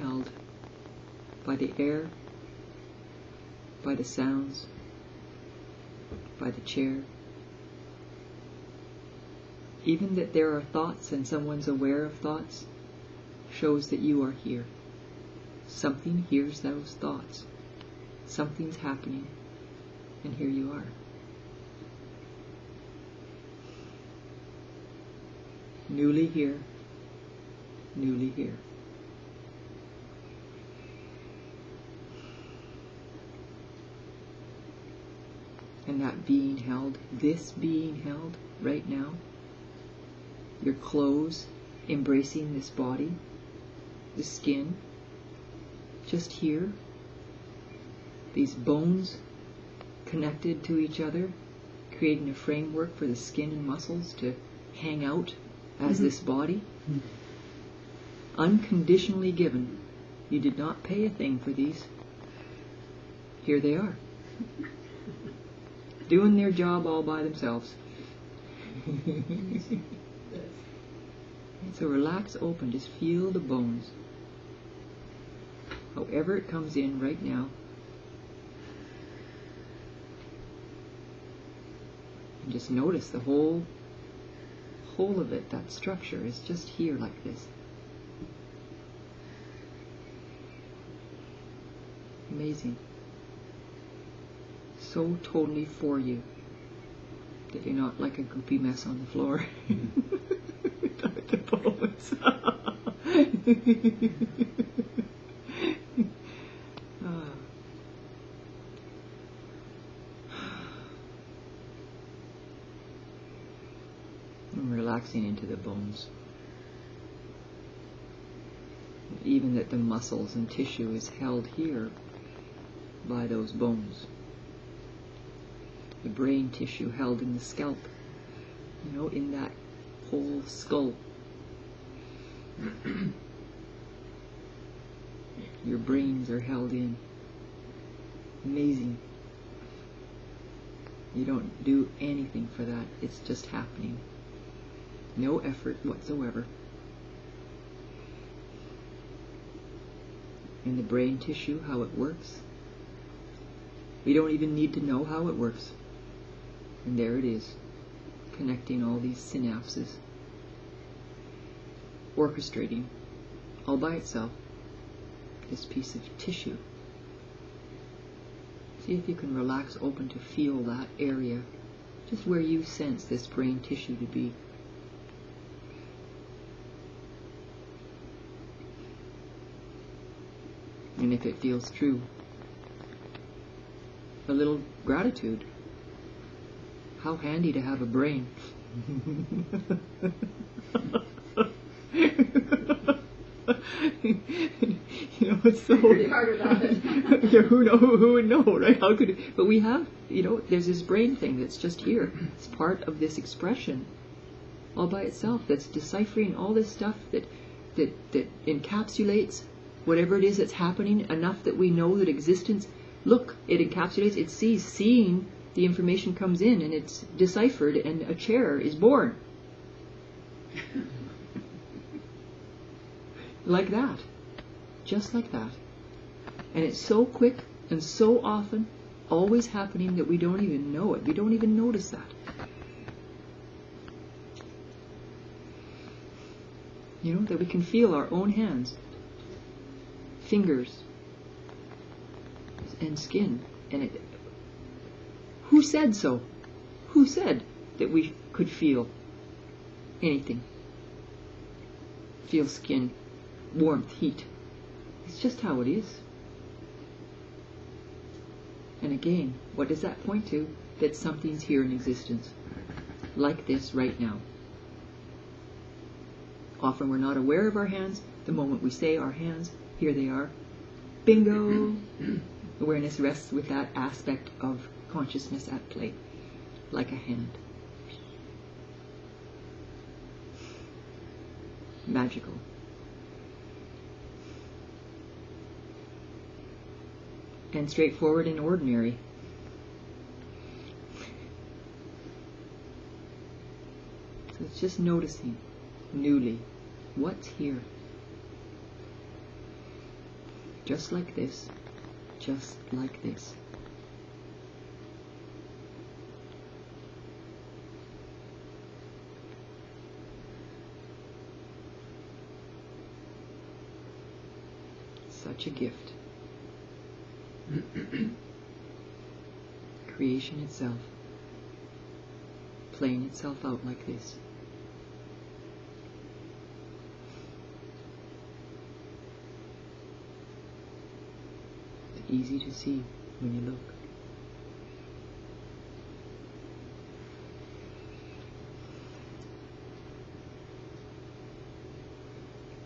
held by the air, by the sounds, by the chair. Even that there are thoughts and someone's aware of thoughts shows that you are here. Something hears those thoughts. Something's happening, and here you are. Newly here, newly here. And that being held, this being held right now, your clothes embracing this body, the skin, just here, these bones connected to each other, creating a framework for the skin and muscles to hang out as this body. Unconditionally given. You did not pay a thing for these. Here they are. Doing their job all by themselves. So relax, open, just feel the bones. However it comes in right now. And just notice the whole of it, that structure is just here like this. Amazing. So totally for you that you're not like a goopy mess on the floor. At the bones. And relaxing into the bones. Even that the muscles and tissue is held here by those bones. The brain tissue held in the scalp, in that whole skull. Your brains are held in. Amazing. You don't do anything for that. It's just happening. No effort whatsoever. In the brain tissue, how it works. We don't even need to know how it works. And there it is, connecting all these synapses, orchestrating, all by itself, this piece of tissue. See if you can relax, open to feel that area, just where you sense this brain tissue to be. And if it feels true, a little gratitude. How handy to have a brain. It's so pretty hard without it. Yeah, who would know, right? How could it? But we have, there's this brain thing that's just here. It's part of this expression, all by itself. That's deciphering all this stuff that encapsulates whatever it is that's happening enough that we know that existence. Look, it encapsulates. It seeing. The information comes in and it's deciphered and a chair is born. Like that. Just like that. And it's so quick and so often, always happening that we don't even know it. We don't even notice that. That we can feel our own hands, fingers, and skin. And it. Who said so? Who said that we could feel anything? Feel skin, warmth, heat. It's just how it is. And again, what does that point to? That something's here in existence. Like this right now. Often we're not aware of our hands. The moment we say our hands, here they are. Bingo! Awareness rests with that aspect of consciousness at play, like a hand. Magical. And straightforward and ordinary. So it's just noticing, newly, what's here. Just like this. Just like this. Such a gift. Creation itself, playing itself out like this. It's easy to see when you look.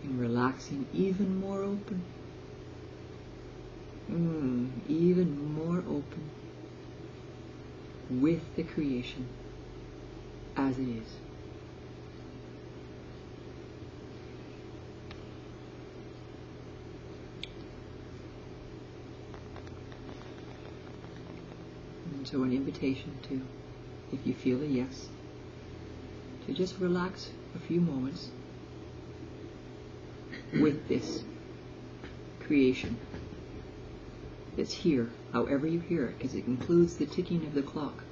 And relaxing even more open. Even more open with the creation as it is. And so an invitation to, if you feel a yes, to just relax a few moments with this creation that's here, however you hear it, because it includes the ticking of the clock.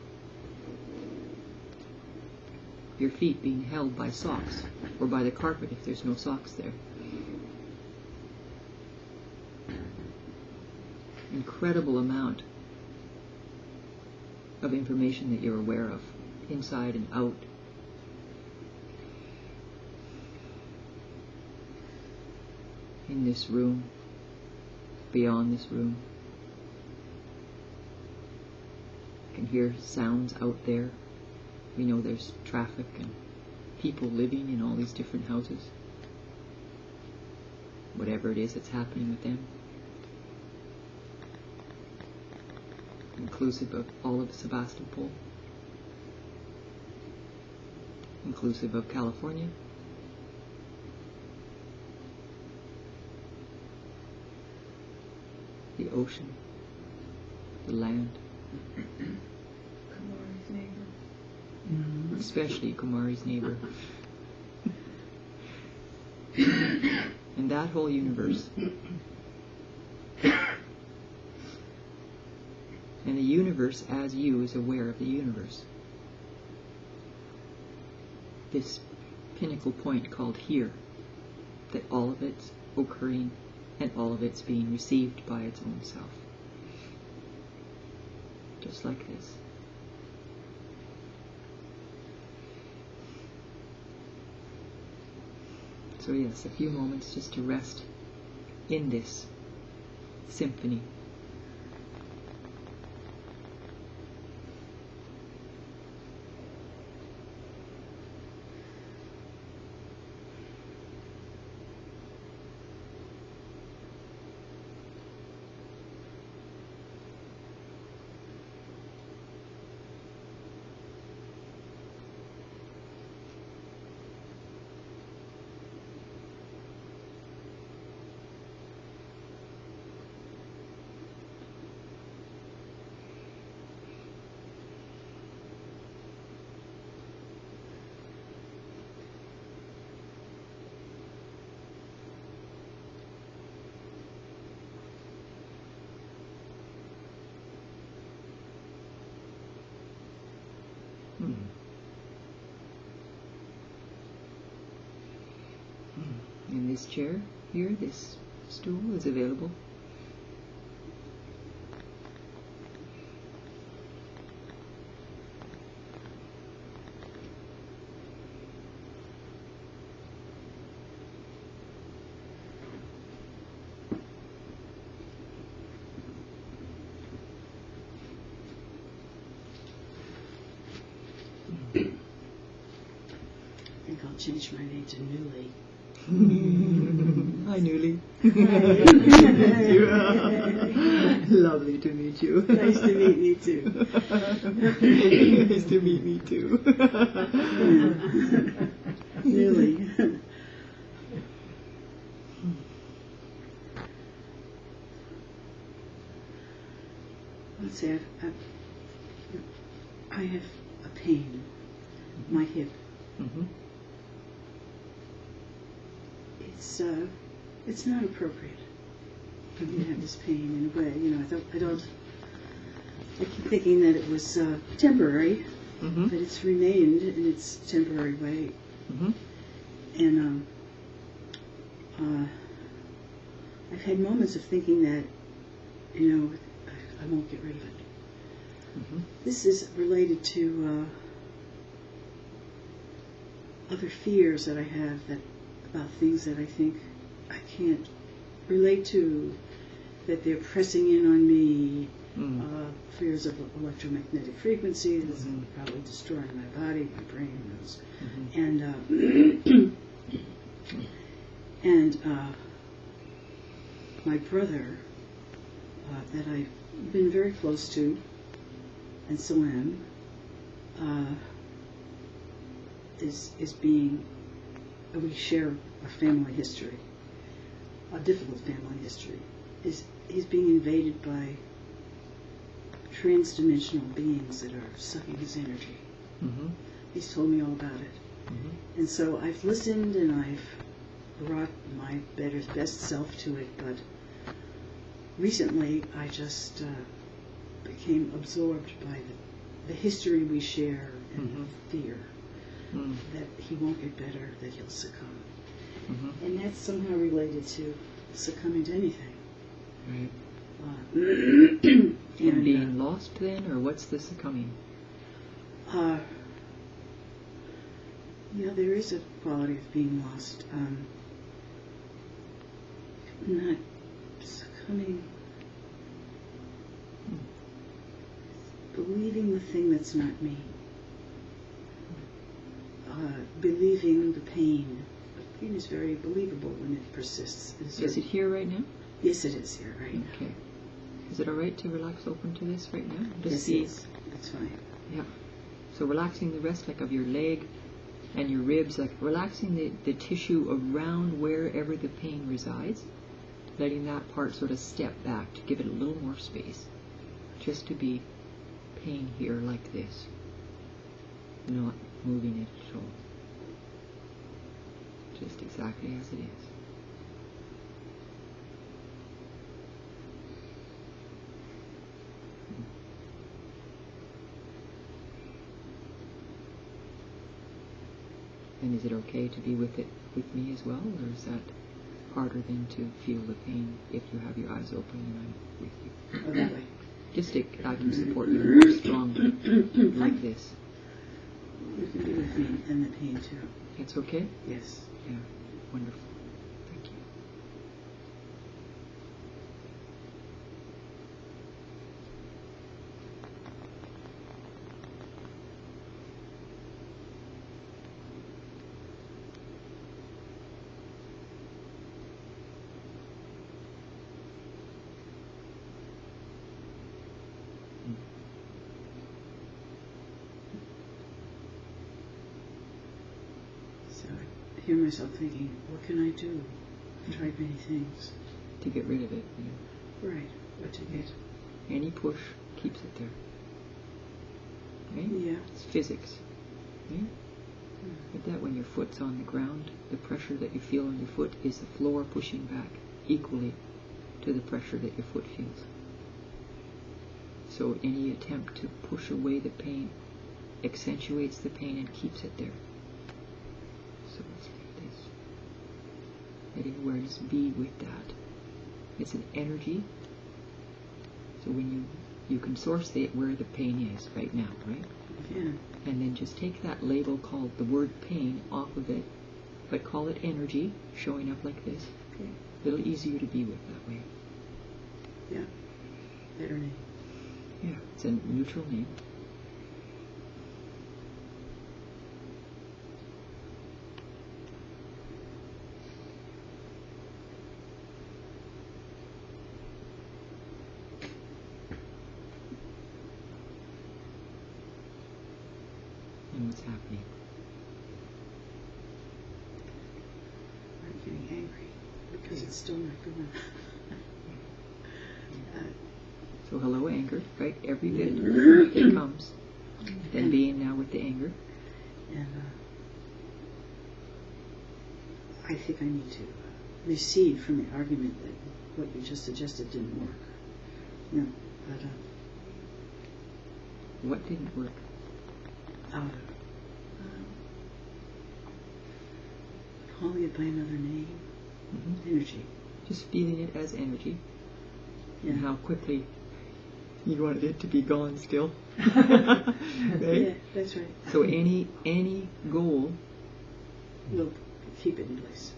Your feet being held by socks, or by the carpet if there's no socks there. Incredible amount of information that you're aware of, inside and out. In this room, beyond this room. You can hear sounds out there. We know there's traffic and people living in all these different houses. Whatever it is that's happening with them. Inclusive of all of Sebastopol. Inclusive of California. The ocean. The land. Kumari's neighbor. Especially Kumari's neighbor. And that whole universe. And the universe as you is aware of the universe. This pinnacle point called here, that all of it's occurring and all of it's being received by its own self. Just like this. So yes, a few moments just to rest in this symphony. And this chair here, this stool is available. I think I'll change my name to Newly. Hi, Newly. Lovely to meet you. Nice to meet me too. Nice to meet me too. Newly. Let's see, I have a pain in my hip. Mm-hmm. It's not appropriate. I'm going to have this pain in a way. You know, I keep thinking that it was temporary, but it's remained in its temporary way. And I've had moments of thinking that, you know, I won't get rid of it. This is related to other fears that I have about things that I think I can't relate to, that they're pressing in on me. Fears of electromagnetic frequencies, probably destroying my body, my brain, those. And my brother, that I've been very close to, and still am, is being, we share a family history, a difficult family history. He's being invaded by trans-dimensional beings that are sucking his energy. He's told me all about it. And so I've listened and I've brought my best self to it, but recently I just became absorbed by the history we share and the fear that he won't get better, that he'll succumb. And that's somehow related to succumbing to anything. Right. And being lost then, or what's the succumbing? Yeah, there is a quality of being lost. Not succumbing. Believing the thing that's not me. Believing the pain. The pain is very believable when it persists. Is it here right now? Yes, it is here right now. Okay. Is it all right to relax open to this right now? Yes, it is. That's fine. Yeah. So relaxing the rest, like of your leg and your ribs, like relaxing the tissue around wherever the pain resides, letting that part sort of step back to give it a little more space, just to be pain here like this, not moving it at all, just exactly as it is. And is it okay to be with it with me as well, or is that harder than to feel the pain if you have your eyes open and I'm with you? Oh, that way. Just I can support you more strongly, like this. You can be with me and the pain too. It's okay? Yes. Yeah, wonderful. Thank you. So I hear myself thinking, what can I do? I've tried many things. To get rid of it. Yeah. Right. What to get? Any push keeps it there. Right? Yeah. It's physics. Right? Like that when your foot's on the ground, the pressure that you feel on your foot is the floor pushing back equally to the pressure that your foot feels. So any attempt to push away the pain accentuates the pain and keeps it there. So it's like this. Letting awareness be with that. It's an energy. So when you can source where the pain is right now, right? Yeah. And then just take that label called the word pain off of it, but call it energy, showing up like this. Okay. A little easier to be with that way. Yeah. Better name. Yeah, it's a neutral name. And what's happening? I'm getting angry because it's still not going. So hello, anger, right? Every bit it comes. Then being now with the anger. And I think I need to recede from the argument that what you just suggested didn't work. No, but What didn't work? Calling it by another name. Mm-hmm. Energy. Just feeling it as energy. Yeah. And how quickly you wanted it to be gone still. Right? Yeah, that's right. So any goal We'll keep it in place.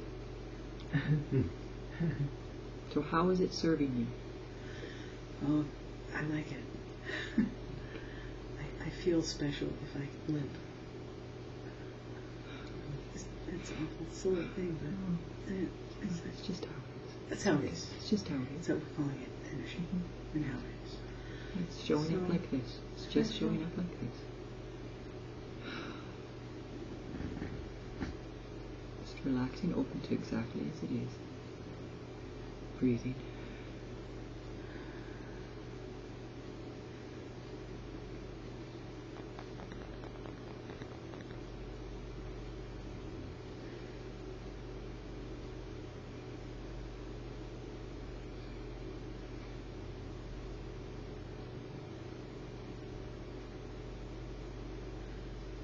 So how is it serving you? Oh, I like it. I feel special if I limp. It's an awful silly thing, but It's just how it is. that's how it is. It's just how it is. That's what we're calling it, energy, and how it is. It's showing up like this. It's just showing up like this. Just relaxing, open to exactly as it is. Breathing.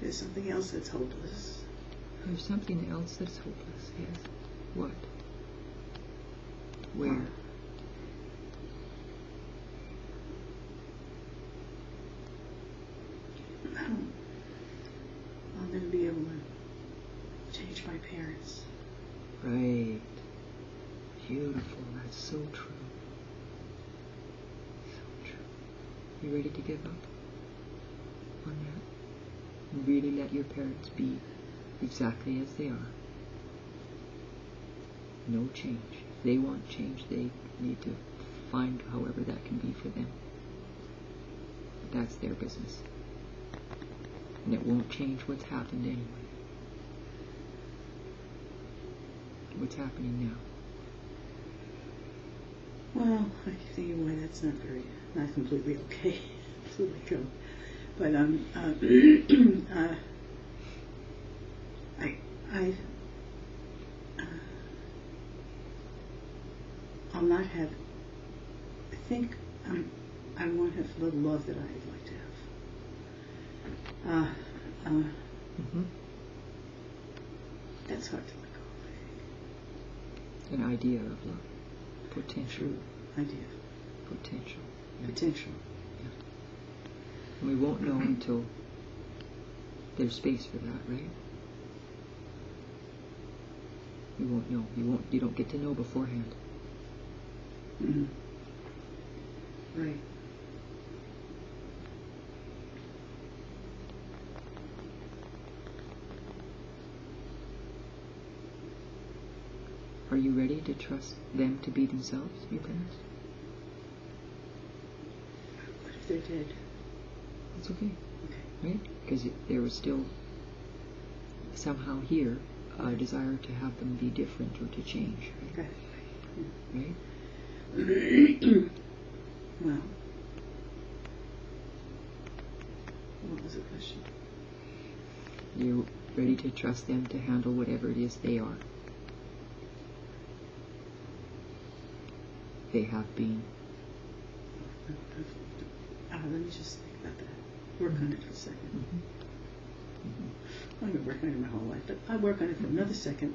There's something else that's hopeless. There's something else that's hopeless, yes. What? Where? I'll never be able to change my parents. Right. Beautiful. That's so true. So true. You ready to give up on that? And really let your parents be exactly as they are. No change. If they want change, they need to find however that can be for them. But that's their business. And it won't change what's happened anyway. What's happening now? Well, I keep thinking, why that's not completely okay. So they go. But I'll not have. I think I won't have the love that I'd like to have. Mm-hmm. That's hard to let go of, I An idea of love. Potential. think. Idea. Potential. Yeah. Potential. And we won't know until there's space for that, right? We won't know. You don't get to know beforehand. Mm-hmm. Right. Are you ready to trust them to be themselves, your parents? What if they're dead? It's okay, Okay. right? Because there was still somehow here a desire to have them be different or to change, Right. right? Well, what was the question? You're ready to trust them to handle whatever it is they are. They have been. Let me just think about that. Work on it for a second. Mm-hmm. Mm-hmm. I've been working on it my whole life, but I'll work on it for another second.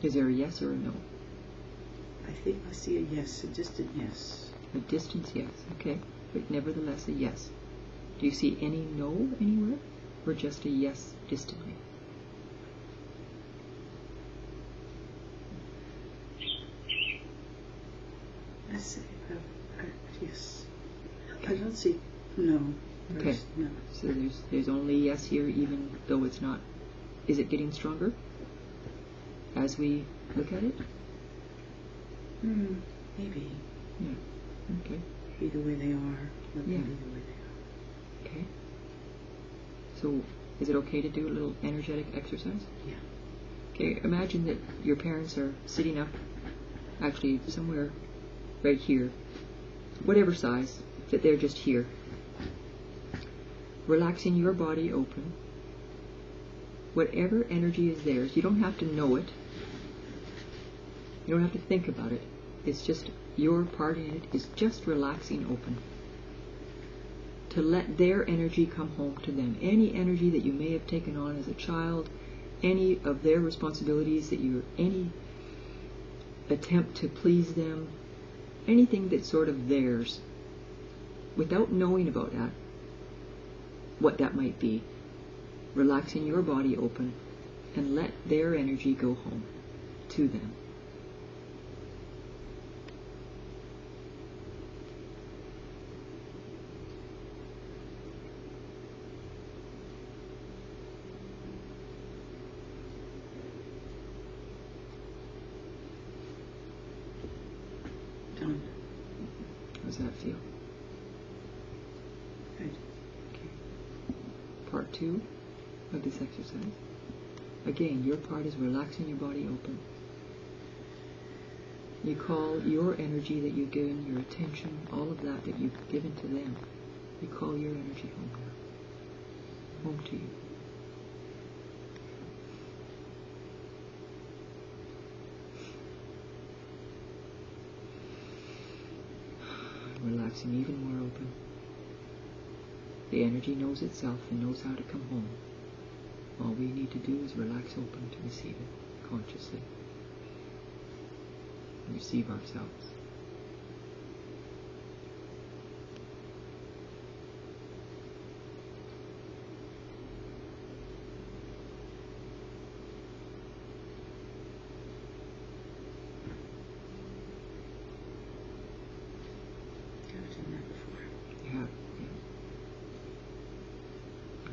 Is there a yes or a no? I think I see a yes, a distant yes. A distance yes, okay, but nevertheless a yes. Do you see any no anywhere, or just a yes distantly? I say yes. I don't see no. Okay. No. So there's only yes here, even though it's not. Is it getting stronger as we look at it? Maybe. Yeah. Okay. Be the way they are. Let them Yeah. be the way they are. Okay. So is it okay to do a little energetic exercise? Yeah. Okay. Imagine that your parents are sitting up, actually somewhere right here, whatever size, that they're just here. Relaxing your body open, whatever energy is theirs, you don't have to know it. You don't have to think about it. It's just your part in it is just relaxing open. To let their energy come home to them. Any energy that you may have taken on as a child, any of their responsibilities any attempt to please them, anything that's sort of theirs, without knowing about that, what that might be, relaxing your body open and let their energy go home to them. Done. How's that feel? Good. Okay. Part 2 of this exercise. Again, your part is relaxing your body open. You call your energy that you've given, your attention, all of that you've given to them, you call your energy home now. Home to you. Relaxing even more open. The energy knows itself and knows how to come home. All we need to do is relax open to receive it consciously. And receive ourselves.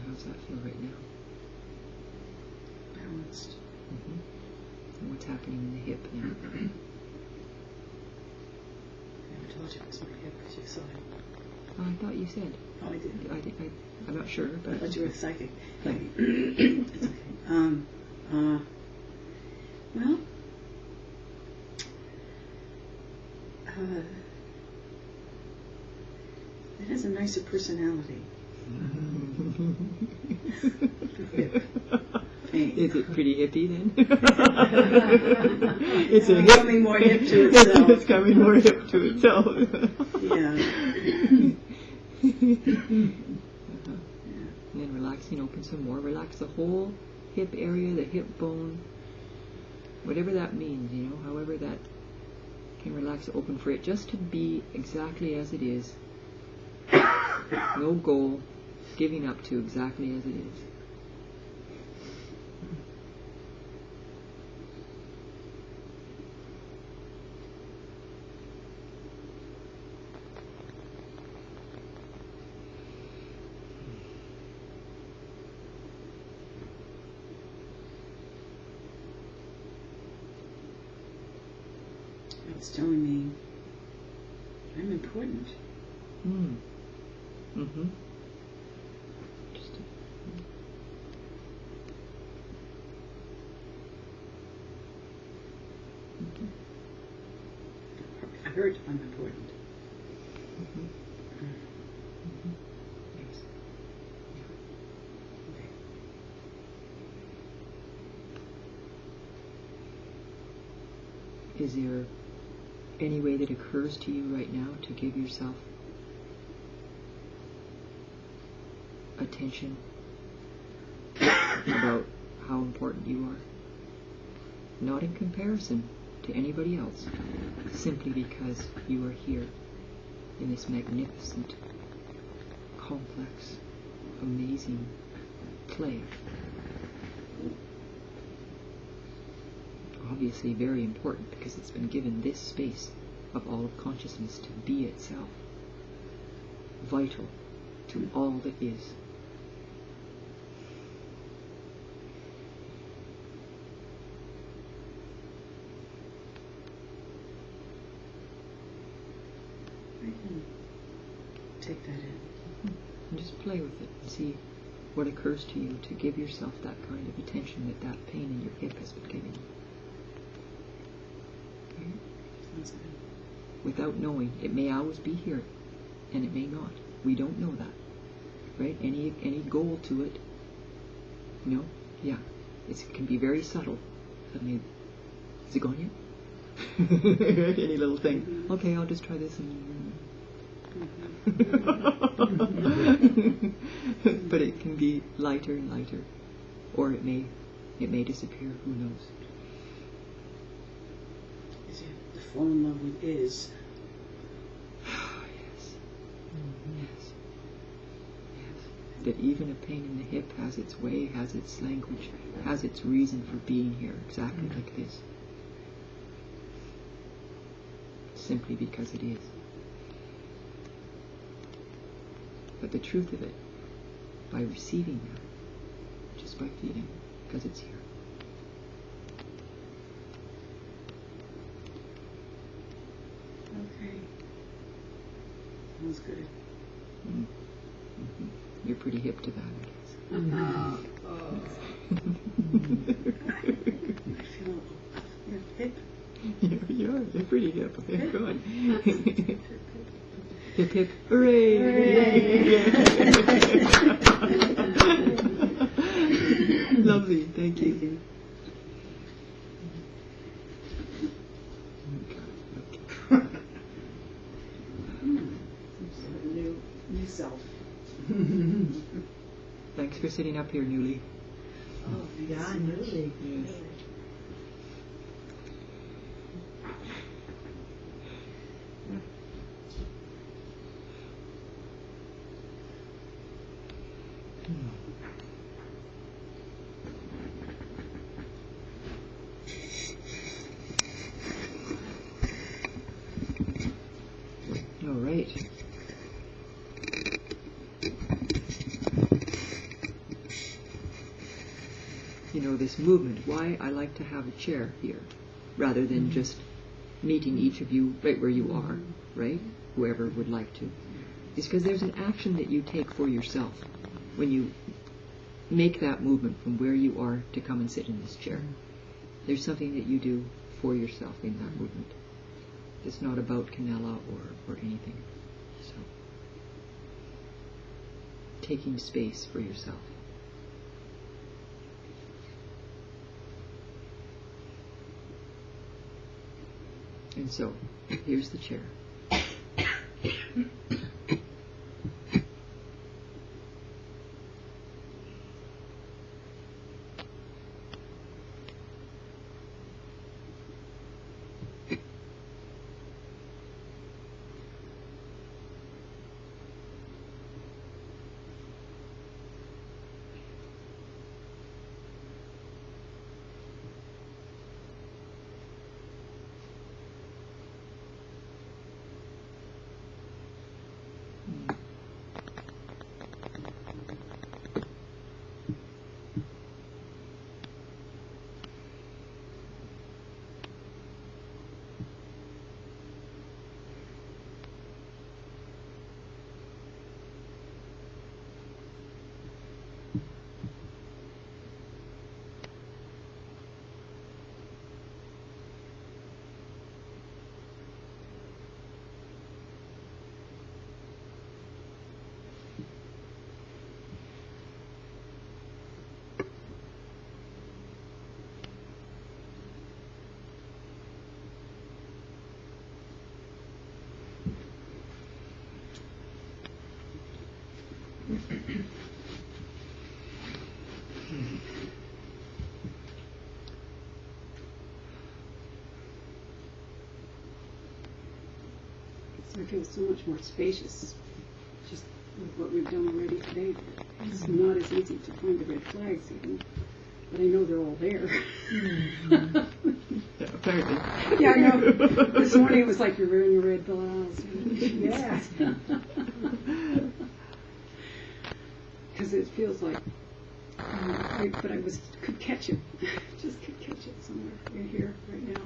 How's that feel right now? Balanced. And what's happening in the hip now? I never told you it was my hip because you saw it. Oh, I thought you said. Oh, I did. I'm not sure, but I thought you were psychic. Yeah. It's okay. Well, it has a nicer personality. Is it pretty hippie then? It's becoming more hip to itself. It's becoming more hip to itself. Yeah. And then relaxing open some more. Relax the whole hip area, the hip bone, whatever that means, however that can relax open for it just to be exactly as it is. No goal, giving up to exactly as it is. It's telling me I'm important. I heard I'm important. Yes. Okay. Is there any way that occurs to you right now to give yourself attention about how important you are? Not in comparison to anybody else, simply because you are here in this magnificent, complex, amazing play. Obviously very important because it's been given this space of all of consciousness to be itself, vital to all that is. I can take that in. And just play with it and see what occurs to you to give yourself that kind of attention that pain in your hip has been giving you. Okay? Sounds good. Without knowing, it may always be here, and it may not. We don't know that, right? Any goal to it, Yeah. It can be very subtle. Suddenly, is it going yet? Any little thing. Mm-hmm. Okay, I'll just try this. But it can be lighter and lighter. Or it may disappear. Who knows? Is it the fall in love with is? Yes. Yes. Yes. That even a pain in the hip has its way, has its language, has its reason for being here, exactly like this. Simply because it is. But the truth of it, by receiving that, just by feeling it, because it's here. Okay. Sounds good. Mm. Mm-hmm. You're pretty hip to that, I guess. I feel hip. You are. You're pretty hip. Okay, go on. Hip hip, hooray! Hooray. Lovely, thank you. New self. Thanks for sitting up here, Newly. Oh, Yeah, Newly. Yes. All right. You know, this movement, why I like to have a chair here, rather than just meeting each of you right where you are, right? Whoever would like to. Is because there's an action that you take for yourself when you make that movement from where you are to come and sit in this chair. There's something that you do for yourself in that movement. It's not about Canela or anything. So, taking space for yourself. And so, here's the chair. So I feel so much more spacious, just with what we've done already today. It's not as easy to find the red flags even, but I know they're all there. Yeah, apparently. Yeah, I know. This morning it was like you're wearing your red blouse. Yeah. Because it feels like, but I could catch it. Just could catch it somewhere right here, right now.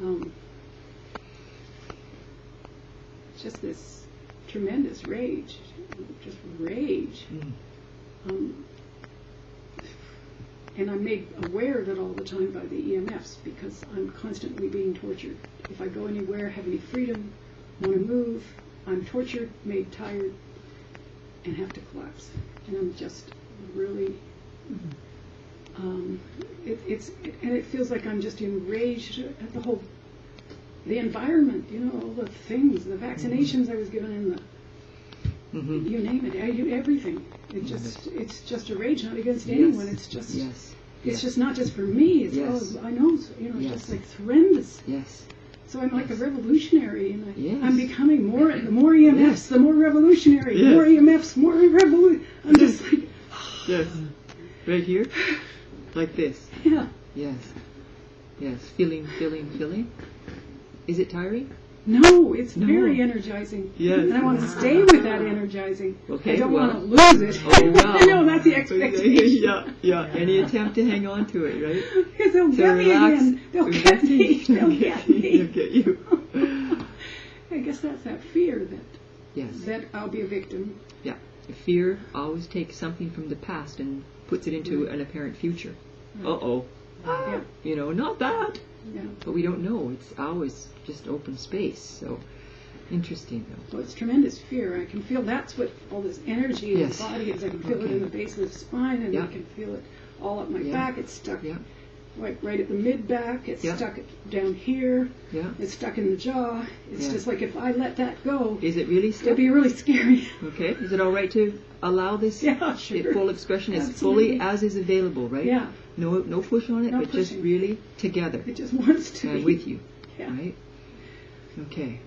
Mm-hmm. Just this tremendous rage, just rage. And I'm made aware of it all the time by the EMFs because I'm constantly being tortured. If I go anywhere, have any freedom, want to move, I'm tortured, made tired, and have to collapse. And I'm just really it feels like I'm just enraged at the environment, all the things, the vaccinations I was given, and you name it, everything. It's just a rage, not against anyone. It's just, it's just not just for me. It's I know, it's just like horrendous. Yes. So I'm like a revolutionary, and I'm becoming the more EMFs, the more revolutionary. Yes. More EMFs, more revolution. I'm just like, yes, right here, like this. Yeah. Yes. Yes. Feeling. Is it tiring? No, it's very energizing. Yes. And I want to stay with that energizing. Okay, I don't want to lose it. Oh, wow. I know, that's the expectation. Yeah. Any attempt to hang on to it, right? Because they'll get me again. They'll get me. They'll get me. They'll get you. I guess that's that fear that I'll be a victim. Yeah. Fear always takes something from the past and puts it into an apparent future. Uh-oh. Not that. Yeah. But we don't know. It's always just open space. So interesting, though. Well, it's tremendous fear. I can feel that's what all this energy in the body is. I can feel it in the base of the spine, and I can feel it all up my back. It's stuck like right at the mid-back. It's stuck down here. Yeah. It's stuck in the jaw. It's just like if I let that go. Is it really stuck? It'd be really scary. Okay. Is it all right to allow this full expression as fully as is available, right? Yeah. No push on it, but pushing. Just really together. It just wants to and be. with you. Yeah. Right? Okay.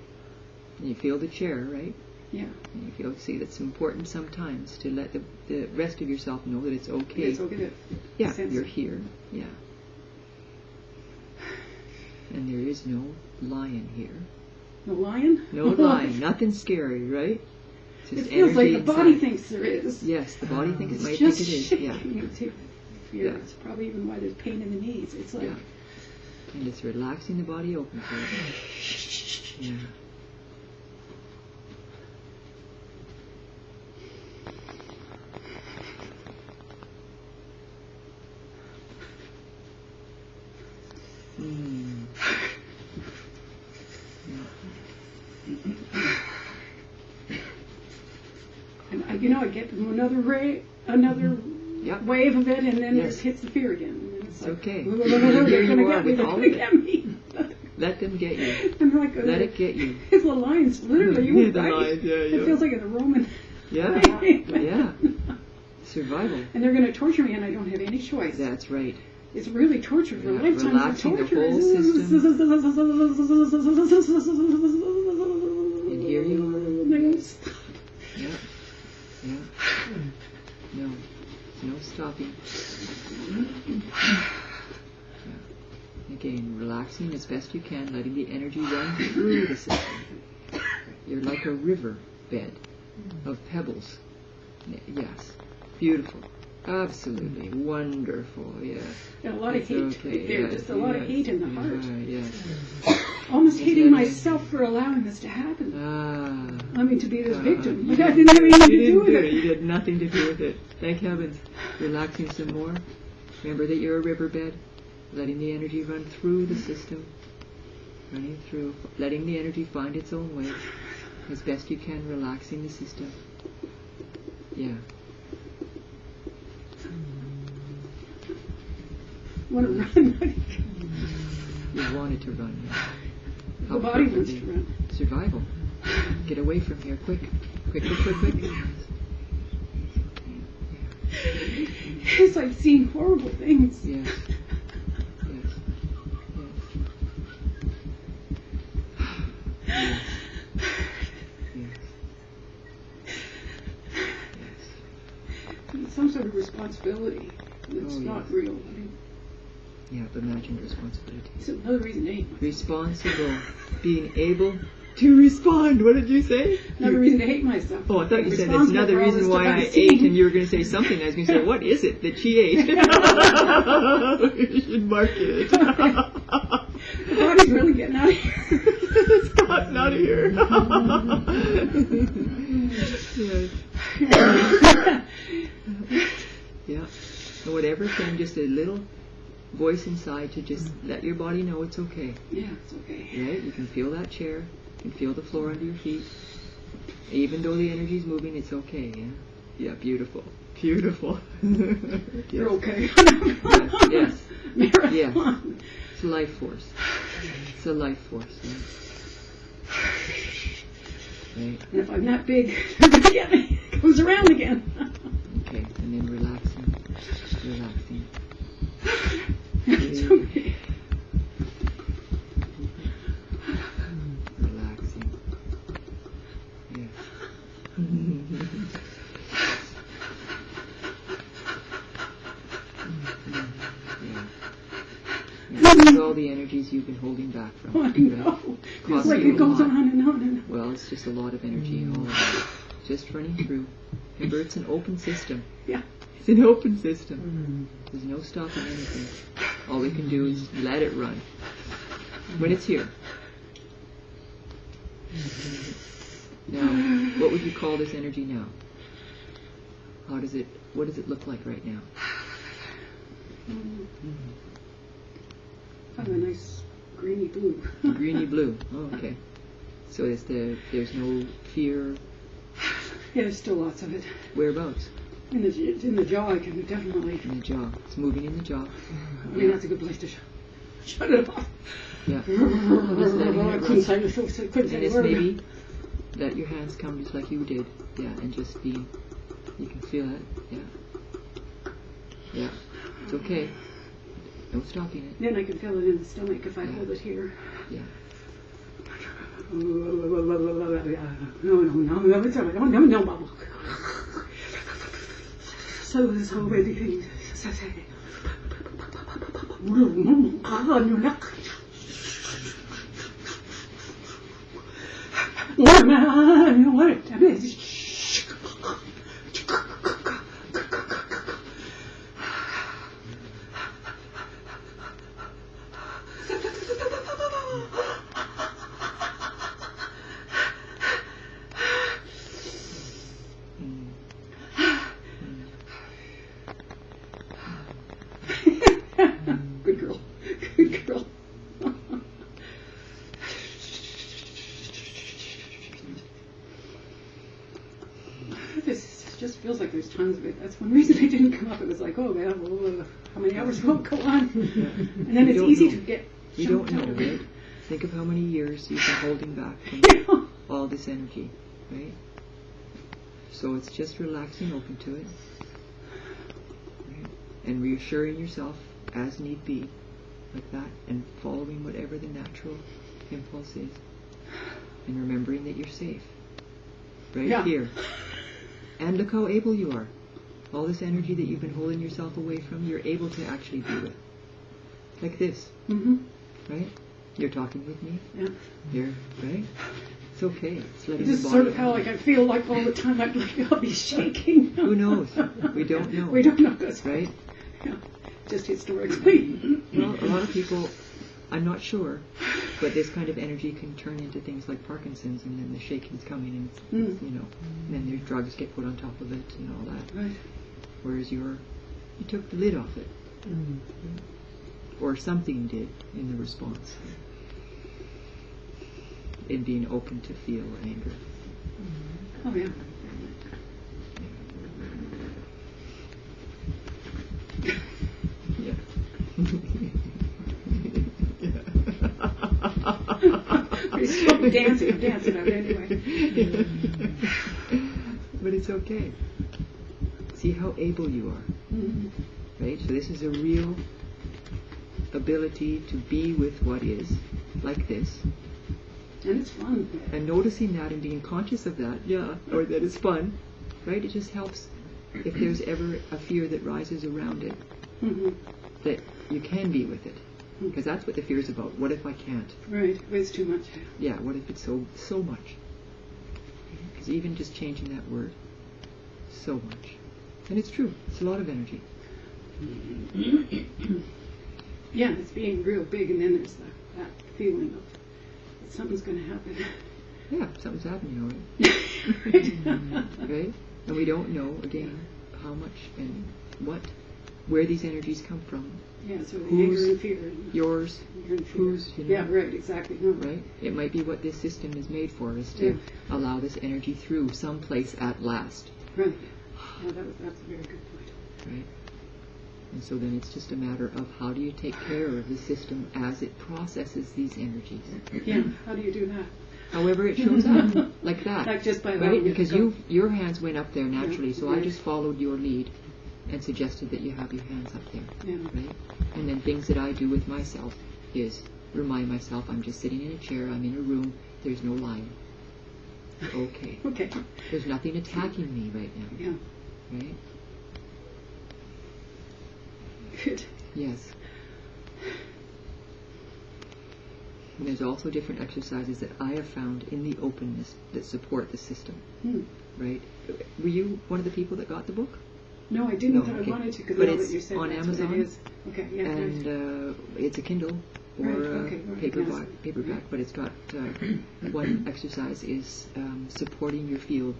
And you feel the chair, right? Yeah. And you see that's important sometimes to let the rest of yourself know that it's okay. It's okay to you're here. Yeah. And there is no lion here. No lion? No lion. Nothing scary, right? Just it feels like the body inside. thinks there is. Yes, the body thinks it might just think it is. shaking to fear. It's probably even why there's pain in the knees. It's like... And it's relaxing the body open for it. Yeah. And I get another wave of it, and then it hits the fear again. And it's like, okay. They're going to get me. Let them get you. I'm like, let it get you. It's the lines, literally. The lines, It feels like a Roman. Yeah. Yeah. Survival. And they're going to torture me, and I don't have any choice. That's right. It's really torture for lifetimes relaxing of torture. The whole system. And here you are. Yeah. Yeah. No stopping. Again, relaxing as best you can, letting the energy run through the system. You're like a river bed of pebbles. Yes. Beautiful. Absolutely wonderful. Yes. And a lot of hate right there. Yes. Just a lot of hate in the heart. Yes. Almost hating myself for allowing this to happen. To be this victim. You I didn't have anything to do with it. You had nothing to do with it. Thank heavens. Relaxing some more. Remember that you're a riverbed. Letting the energy run through the system. Running through. Letting the energy find its own way. As best you can. Relaxing the system. Yeah. I want to run. You wanted to run. Yeah. The body wants to run. Survival. Get away from here. Quick. Quick. It's like seeing horrible things. Yes. It's some sort of responsibility. It's not real. But imagined responsibility. It's another reason to hate myself. Responsible. Being able to respond. What did you say? Another reason to hate myself. Oh, I thought you said it's another reason why I ate, and you were going to say something. I was going to say, what is it that she ate? You should mark it. The body's really getting out of here. It's gotten out of here. Yeah. So whatever came, just a little voice inside to just let your body know it's okay. Yeah, it's okay. Right? You can feel that chair. You can feel the floor under your feet. Even though the energy's moving, it's okay. Yeah. Yeah. Beautiful. Beautiful. You're okay. Yes. Marathon. Yes. It's a life force. It's a life force. Right. And if I'm that big, it goes around again. Okay, and then relaxing. Relaxing. It's okay. Relaxing. Yes. This is all the energies you've been holding back from. Oh, I know. It's Causing like you it a goes lot. on and on and on. Well, it's just a lot of energy and all of that. Just running through. Remember, it's an open system. Yeah. It's an open system. There's no stopping anything. All we can do is let it run. When it's here. Now, what would you call this energy now? What does it look like right now? Kind of a nice greeny blue. Greeny blue. Oh, okay. So there's no fear. Yeah, there's still lots of it. Whereabouts? In the jaw, I can definitely. In the jaw. It's moving in the jaw. I mean, that's a good place to shut it off. Yeah. Just letting I it couldn't run. say couldn't say And a just word. maybe let your hands come just like you did. Yeah, and just be. You can feel it. Yeah. Yeah. It's okay. No stopping it. Then I can feel it in the stomach if I hold it here. Yeah. No, it's all right. No, Bubble. So many things. Good girl. Good girl. This just feels like there's tons of it. That's one reason I didn't come up. It was like, oh man, well, how many hours will go on? And then it's easy to get. You don't know, right? Think of how many years you've been holding back from all this energy, right? So it's just relaxing, open to it, right? And reassuring yourself as need be, like that, and following whatever the natural impulse is, and remembering that you're safe, right here. And look how able you are. All this energy that you've been holding yourself away from, you're able to actually be with. Like this, right? You're talking with me. Yeah. Here, right? It's okay. It's letting This the is body. sort of how I feel like all the time. I'll be shaking. Who knows? We don't know. We don't know this, Right? Yeah. Just historically. Well, a lot of people, I'm not sure, but this kind of energy can turn into things like Parkinson's, and then the shaking's coming, and it's, and then their drugs get put on top of it and all that. Right. Whereas you took the lid off it, or something did in the response, in being open to feel anger. Oh yeah. Yeah. I'm dancing out anyway. But it's okay. See how able you are. Right? So this is a real ability to be with what is, like this. And it's fun. And noticing that and being conscious of that, or that it's fun, right? It just helps if there's ever a fear that rises around it, that you can be with it. Because that's what the fear is about. What if I can't? Right. It's too much. Yeah, what if it's so much? Because even just changing that word, so much. And it's true. It's a lot of energy. Yeah, it's being real big, and then there's that feeling of that something's going to happen. Yeah, something's happening already. Right? And we don't know, again, how much and where these energies come from. Yeah, so the Whose? anger and fear. Yours, Anger and fear. whose, Yeah, right, exactly. No. Right? It might be what this system is made for, is to allow this energy through someplace at last. Right. Yeah, that's a very good point. Right? And so then it's just a matter of how do you take care of the system as it processes these energies. Yeah, how do you do that? However it shows up, like that. Like just by right? allowing it Because to go. your hands went up there naturally, so I right. just followed your lead and suggested that you have your hands up there. Yeah. Right? And then things that I do with myself is remind myself I'm just sitting in a chair, I'm in a room, there's no lying. Okay. Okay. There's nothing attacking me right now. Yeah. Right? Good. Yes. And there's also different exercises that I have found in the openness that support the system. Right? Were you one of the people that got the book? No, I didn't, No, but okay. I wanted to because But now it's that you said on that's Amazon, what it is. Okay, yeah. And it's a Kindle or Right, a okay, right, paperback, yes. but it's got one exercise is supporting your field,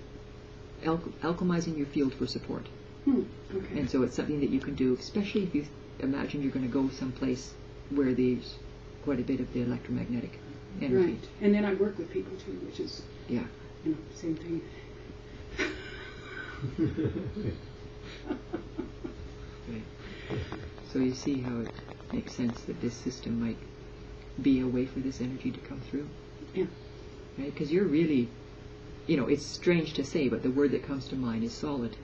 alchemizing your field for support. Okay. And so it's something that you can do, especially if you imagine you're going to go someplace where there's quite a bit of the electromagnetic energy. Right. And then I work with people too, which is, Yeah. Same thing. Right. So you see how it makes sense that this system might be a way for this energy to come through. Yeah. Right? Because you're really, it's strange to say, but the word that comes to mind is solid.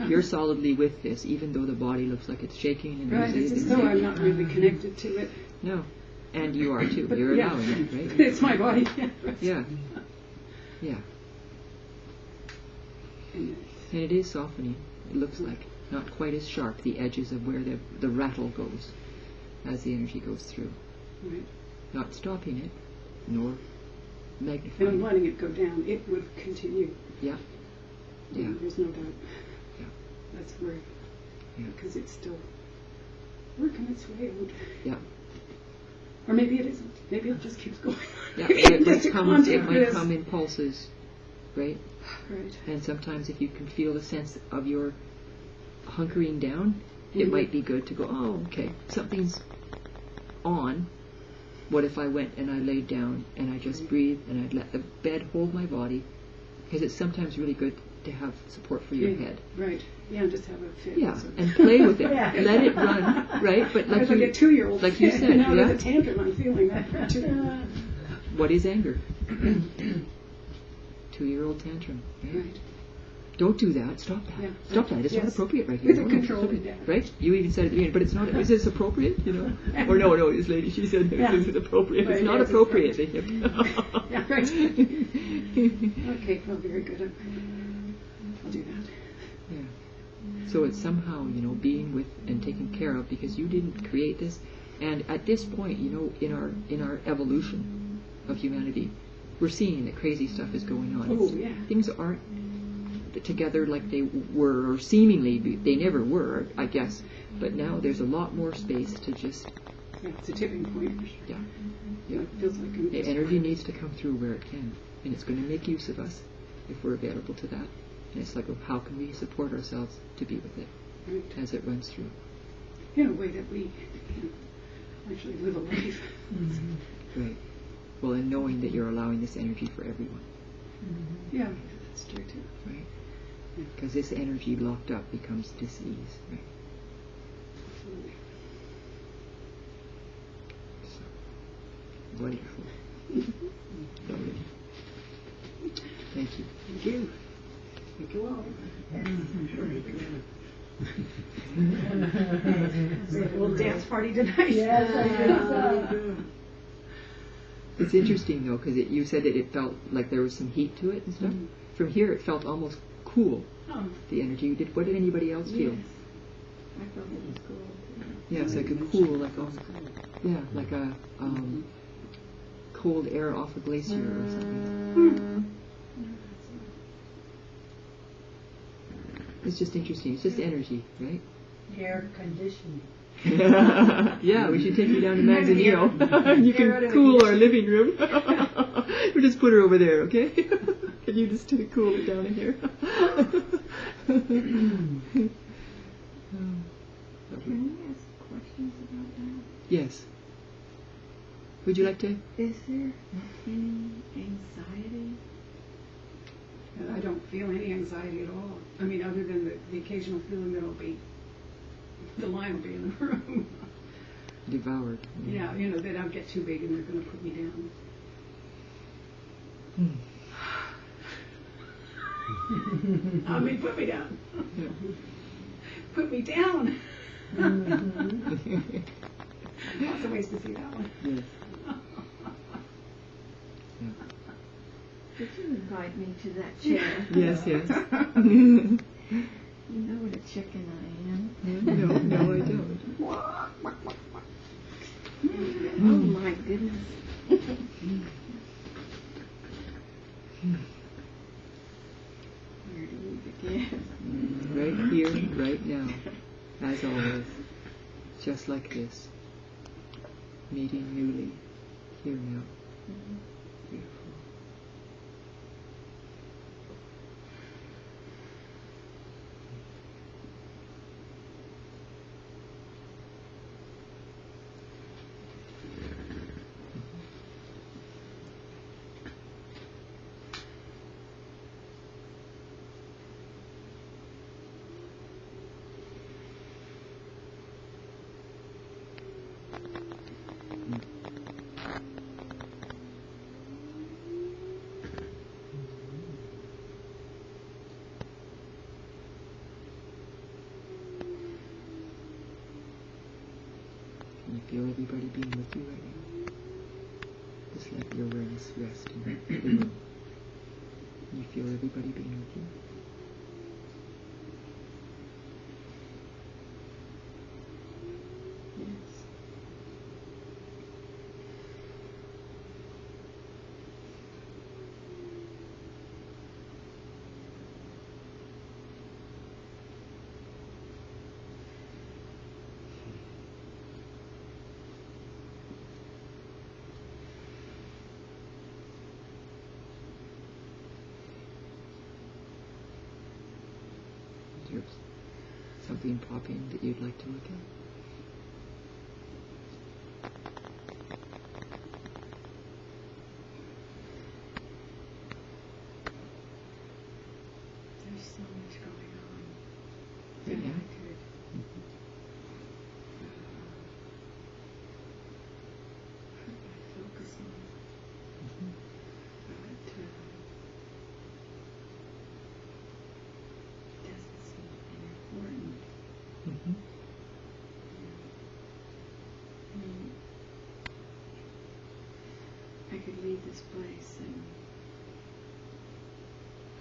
You're solidly with this, even though the body looks like it's shaking. And Right, it's as though I'm not really connected to it. No. And you are too. But You're yeah. allowing it, right? But it's my body. Yeah. Yeah. And And it is softening. It looks like not quite as sharp, the edges of where the rattle goes as the energy goes through. right. Not stopping it, nor And I'm magnifying it. letting it go down. It would continue. Yeah. Yeah. There's no doubt. Yeah. That's where, Yeah. because it's still working its way out. Yeah. Or maybe it isn't. Maybe it just keeps going. Yeah. Maybe It just might a come, content it for might this. come in pulses, right? Right. And sometimes if you can feel the sense of your hunkering down, it might be good to go, oh, okay, something's on. What if I went and I laid down and I just breathed and I'd let the bed hold my body? Because it's sometimes really good to have support for your head. Right. Yeah, just have a fit. Yeah, So- and play with it. Yeah. Let it run, right? But I was like you, a 2-year-old. like you said, now yeah. with a tantrum, I'm feeling that too. What is anger? 2-year-old tantrum. Right? Right. Don't do that. Stop that. Yeah. Stop that. It's not Yes. appropriate right here. With a No, control, stop it. yeah. Right? You even said at the beginning, but it's not. Is this appropriate? Or no, this lady, she said Yeah. this is appropriate. Right, It's not yes, it's appropriate. Yeah, right. Okay, well, very good. I'll do that. Yeah. So it's somehow, being with and taken care of because you didn't create this. And at this point, in our evolution of humanity, we're seeing that crazy stuff is going on. Oh, yeah. Things aren't together like they were, or seemingly they never were, I guess. But now there's a lot more space to just, Yeah, it's a tipping point for sure. yeah. Yeah, it feels like I'm The just energy needs to come through where it can, and it's going to make use of us if we're available to that. And it's like, well, how can we support ourselves to be with it right. as it runs through? In a way that we actually live a life. Right. Well, and knowing that you're allowing this energy for everyone, Yeah, that's true too. right? Because this energy locked up becomes dis-ease, right? Absolutely. So, wonderful. Lovely. Thank you. Thank you. Thank you all. Is it a little dance party tonight? Yes, I think so. It's interesting though, because you said that it felt like there was some heat to it and stuff. From here, it felt almost cool. Oh, The energy. What did anybody else feel? yes. I felt it was cool. Yeah, it's like a cool, like a cold air off a glacier or something. It's just interesting. It's just energy, right? Air conditioning. Yeah, we should take you down to Manzanillo. You can cool our living room. We'll just put her over there, okay? Can you just cool it down in here? Can we ask questions about that? Yes. Would you like to? Is there any anxiety And I don't feel any anxiety at all. I mean, other than the occasional feeling that the lion will be in the room. Devoured. Yeah, you know, that I'll get too big and they're going to put me down. I mean, put me down. Yeah. Put me down. Lots of ways to see that one. Yes. Yeah. Did you invite me to that chair? Yes, yes. You know what a chicken I am. No, I don't. Oh my goodness. Where do we begin? Right here, right now, as always, just like this, meeting newly, here now. Beautiful. Can you feel everybody being with you right now? Just let your awareness rest in the room. Can you feel everybody being with you? Yes. Is there something pop in that you'd like to look at? There's so much going on Right that now? I could put my focus on. But it doesn't seem important. Mm-hmm. I mean, I could leave this place and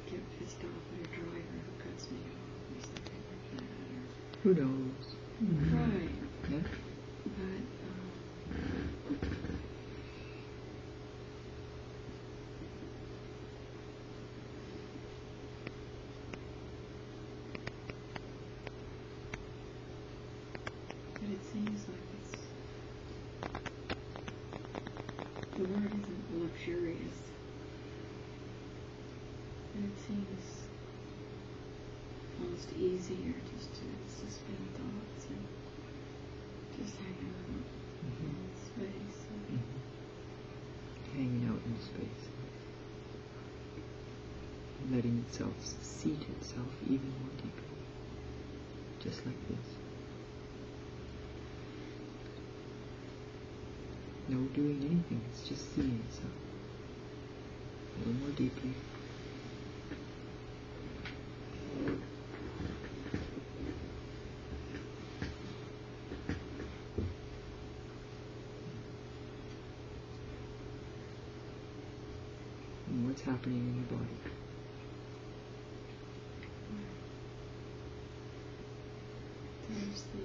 get pissed off at a driver who cuts me off or something like that. Who knows? Or, right. Yeah? But it seems like it's, the word isn't luxurious, but it seems almost easier just to suspend thoughts and just hang out in space. And Hanging out in space. Letting itself seat itself even more deeply. Just like this. No doing anything, it's just seeing itself. A little more deeply. And what's happening in your body? there's the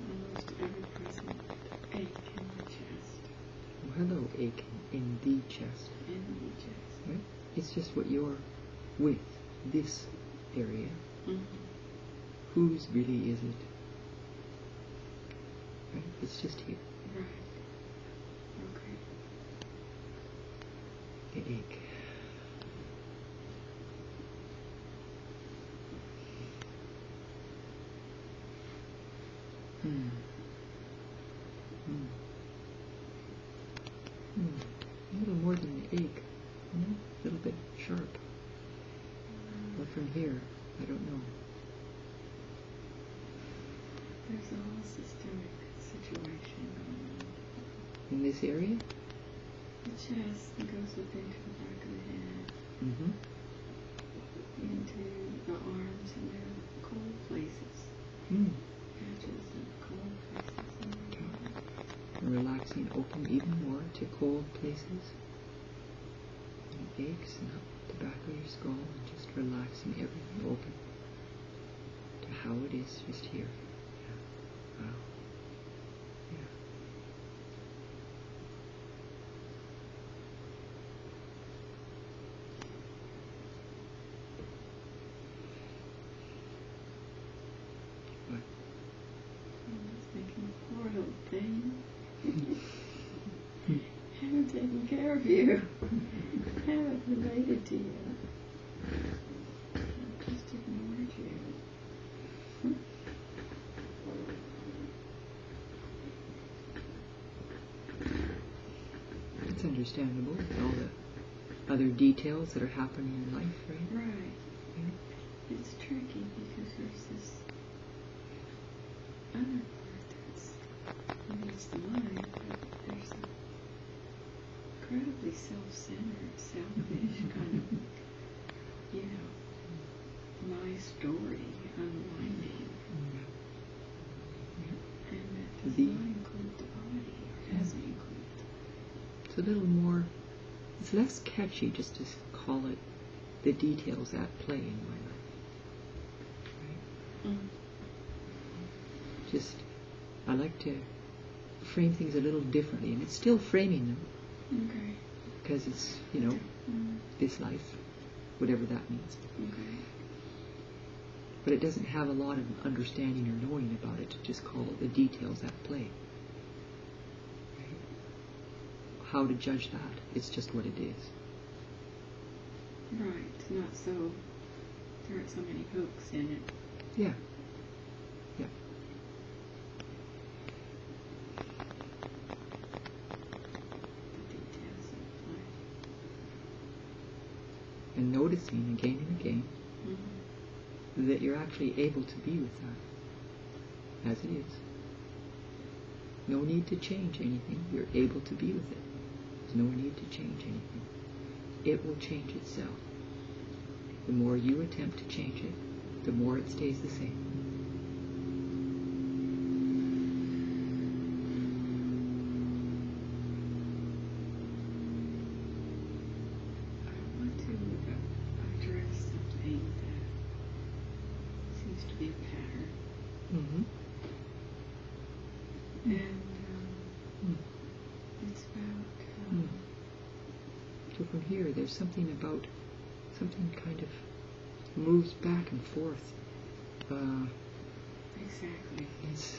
almost ever-present ache in the chest. Oh, hello, ache in the chest. In the chest. Right? It's just what you're with, this area. Mm-hmm. Whose really is it? Right? It's just here. Right. Okay. The ache. A little more than the ache. here? I don't know. There's a whole systemic situation going on. In this area? The chest goes up into the back of the head, Mm-hmm. into the arms, and there are cold places, patches of cold places in the arms. And relaxing, open even more to cold places. And aches and up the back of your skull, and just relaxing everything open to how it is just here. Yeah. Wow. Yeah. What? I'm just thinking, poor little thing. Haven't taken care of you. Haven't related to you. I've just ignored you. It's understandable with all the other details that are happening in life, right? Right. Yeah. It's tricky because there's this other part that's, maybe it's the mind, but there's an incredibly self-centered, selfish kind of, my story unwinding. And that does not include the body, or doesn't include the body. It's a little more, it's less catchy just to call it the details at play in my life. Right? Just, I like to frame things a little differently, and it's still framing them. Okay. Because it's, this life, whatever that means. Okay. But it doesn't have a lot of understanding or knowing about it to just call it the details at play. Right? How to judge that? It's just what it is. Right. Not so, there aren't so many hooks in it. Yeah. Yeah. The details of life. And noticing again and again that you're actually able to be with that as it is. No need to change anything. You're able to be with it. There's no need to change anything. It will change itself. The more you attempt to change it, the more it stays the same. I want to address something that seems to be a pattern. Mm-hmm. And it's about So from here, there's something about, something kind of moves back and forth. exactly. It's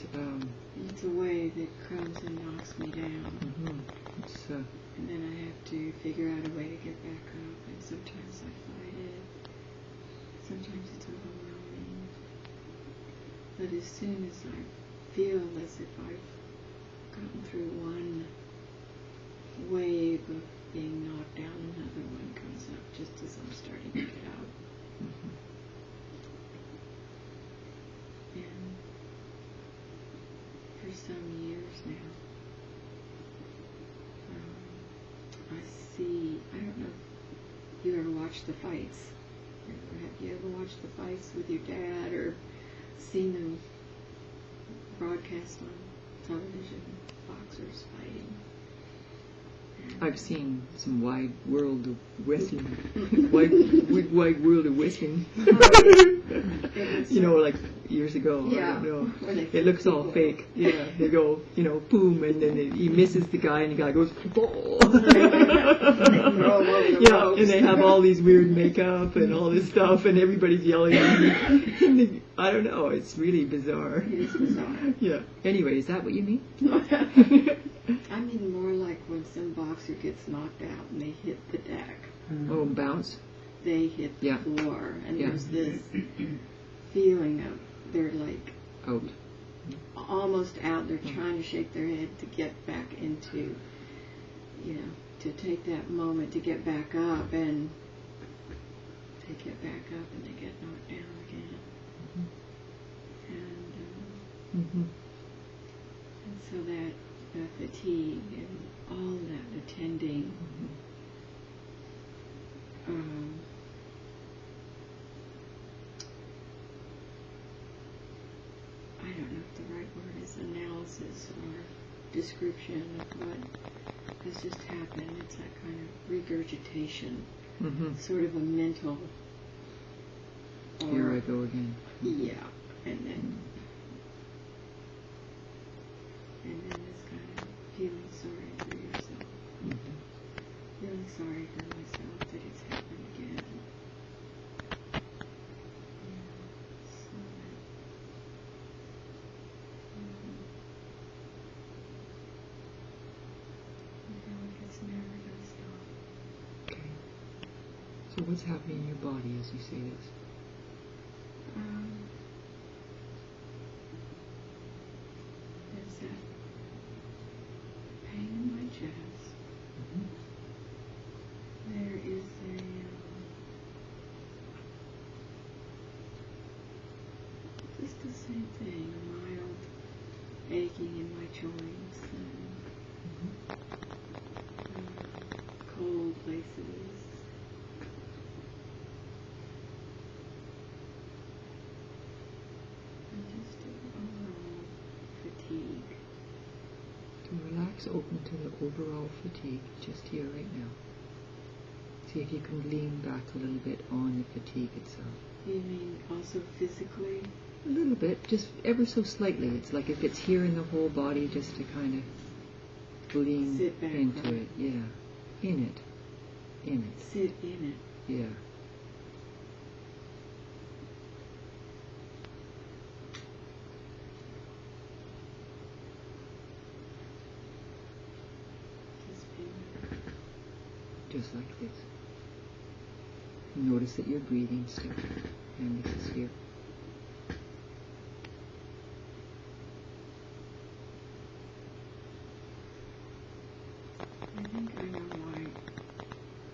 It's a wave that comes and knocks me down, it's and then I have to figure out a way to get back up. And sometimes I fight it. Sometimes it's overwhelming. But as soon as I feel as if I've gotten through one wave of being knocked down, another one comes up just as I'm starting to get out. And for some years now, I see, I don't know if you ever watched the fights. Have you ever watched the fights with your dad or seen them broadcast on television, boxers fighting? I've seen some wide world of wrestling, wide world of wrestling. You know, like years ago. Yeah. I don't know. Where they It looks all people. fake. Yeah, they go, boom, and then he misses the guy, and the guy goes, ball. Yeah, and they have all these weird makeup and all this stuff, and everybody's yelling. And I don't know. It's really bizarre. It is bizarre. Yeah. Anyway, is that what you mean? I mean more like when some boxer gets knocked out and they hit the deck. Oh, bounce. They hit the Yeah. floor, and Yeah. there's this feeling of they're like Out. almost out. They're trying to shake their head to get back into, to take that moment to get back up, and they get back up and they get knocked down again. And so that fatigue and all that attending, I don't know if the right word is analysis or description of what has just happened. It's that kind of regurgitation, sort of a mental. Here I go again. Yeah, and then this kind of feeling sorry for yourself, feeling sorry for myself that it's happened again. So what's happening in your body as you say this? There's that pain in my chest. There is just the same thing, a mild aching in my joints and cold places. Relax, open to the overall fatigue just here right now. See if you can lean back a little bit on the fatigue itself. You mean also physically? A little bit, just ever so slightly. It's like if it's here in the whole body, just to kind of lean sit back into right. it. Yeah, in it. Sit in it. Yeah. Just like this. Notice that you're breathing still, and this is here. I think I know why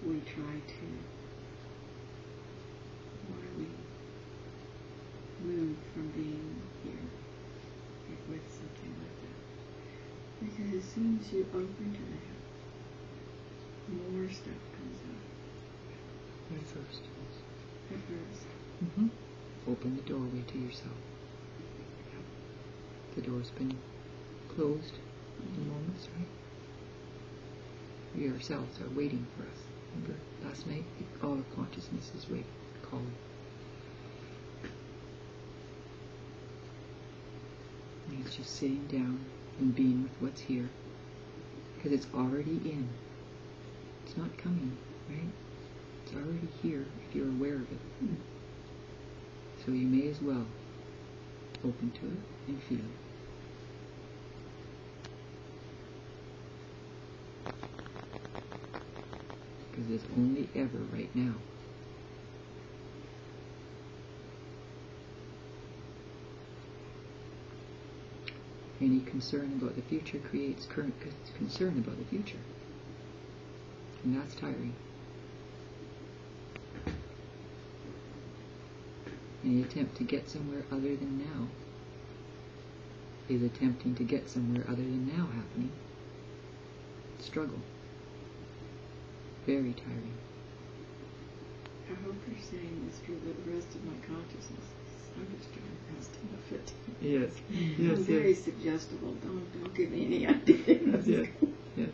we move from being here with something like that. Because as soon as you open to that, more stuff comes up. At first. At first. Open the doorway to yourself. The door's been closed in moments, right? We ourselves are waiting for us. Remember last night? All of consciousness is waiting, calling. And it's just sitting down and being with what's here. Because it's already in. It's not coming, right? It's already here if you're aware of it. So you may as well open to it and feel it. Because it's only ever right now. Any concern about the future creates current concern about the future. And that's tiring. Any attempt to get somewhere other than now is attempting to get somewhere other than now happening. Struggle. Very tiring. I hope you're saying this for the rest of my consciousness. I'm just trying to rest in the fit. Yes. I'm very suggestible. Don't give me any ideas. Yes. Yes.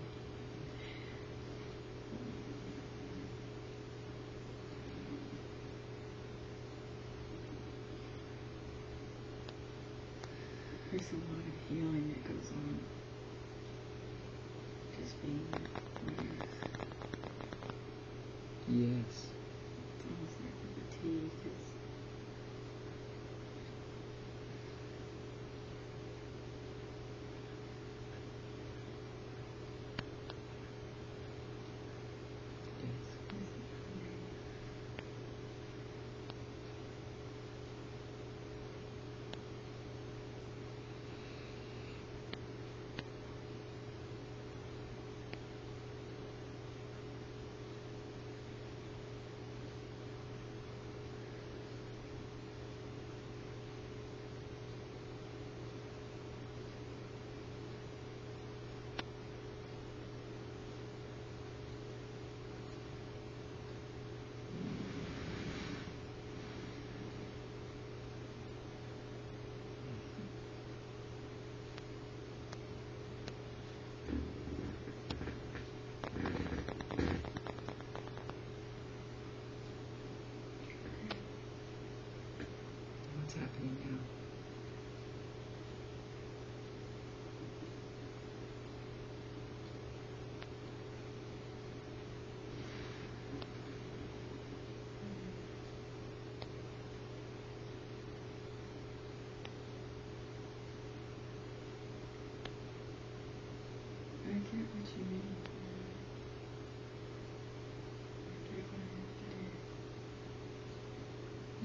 There's a lot of healing that goes on. Just being there. Yes. It's almost like the fatigue is.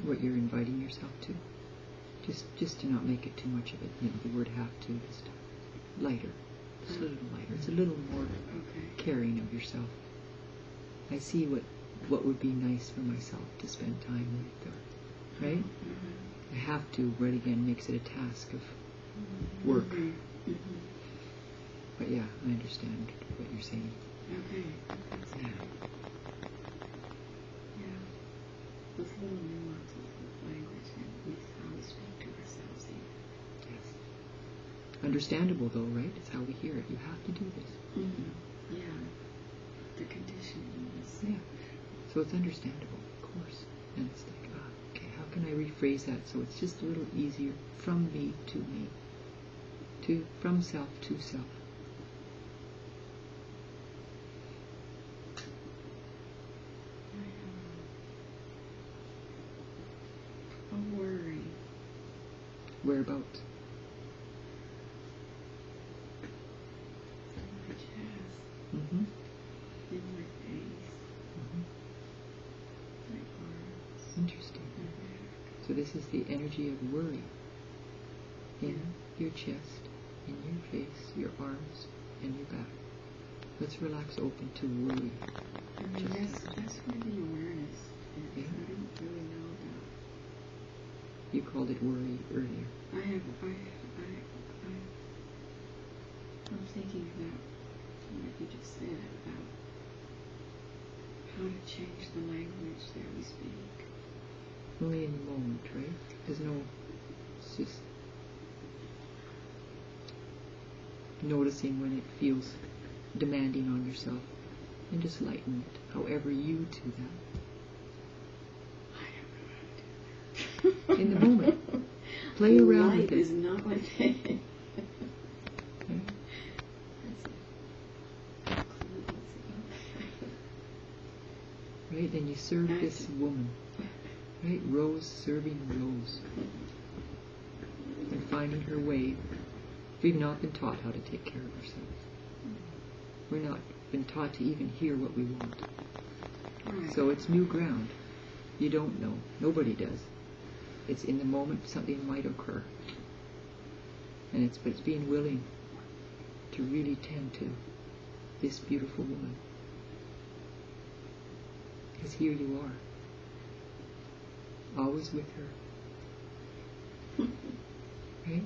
what you're inviting yourself to. Just to not make it too much of it. You know, the word have to, just lighter. Just a little lighter. It's a little more caring of yourself. I see what would be nice for myself to spend time with, right? Mm-hmm. I have to, right again, makes it a task of work. Mm-hmm. But yeah, I understand what you're saying. Okay. Yeah. Yeah. Those little nuances of language and how we speak to ourselves even. Yes. Understandable though, right? It's how we hear it. You have to do this. Mm-hmm. Yeah. The conditioning is... Yeah. So it's understandable, of course. And it's like, okay, how can I rephrase that so it's just a little easier from me to me? From self to self. A worry. Whereabouts? In my chest. Mm-hmm. In my face. Mm-hmm. My arms. Interesting. My back. So this is the energy of worry in your chest, in your face, your arms, and your back. Let's relax open to worry. I mean, that's where the awareness is. Yeah. I don't really know that. You called it worry earlier. I'm thinking about what you just said about how to change the language that we speak. Only in the moment, right? There's no, it's just noticing when it feels demanding on yourself and just lighten it, however you do I don't know how to do that. In the moment. Play around with Light it. is not my thing. Okay? Right? And you serve this woman. Right? Rose serving Rose. And finding her way. We've not been taught how to take care of ourselves. We're not been taught to even hear what we want. Right. So it's new ground. You don't know. Nobody does. It's in the moment something might occur. And it's being willing to really tend to this beautiful woman. Because here you are. Always with her. Right?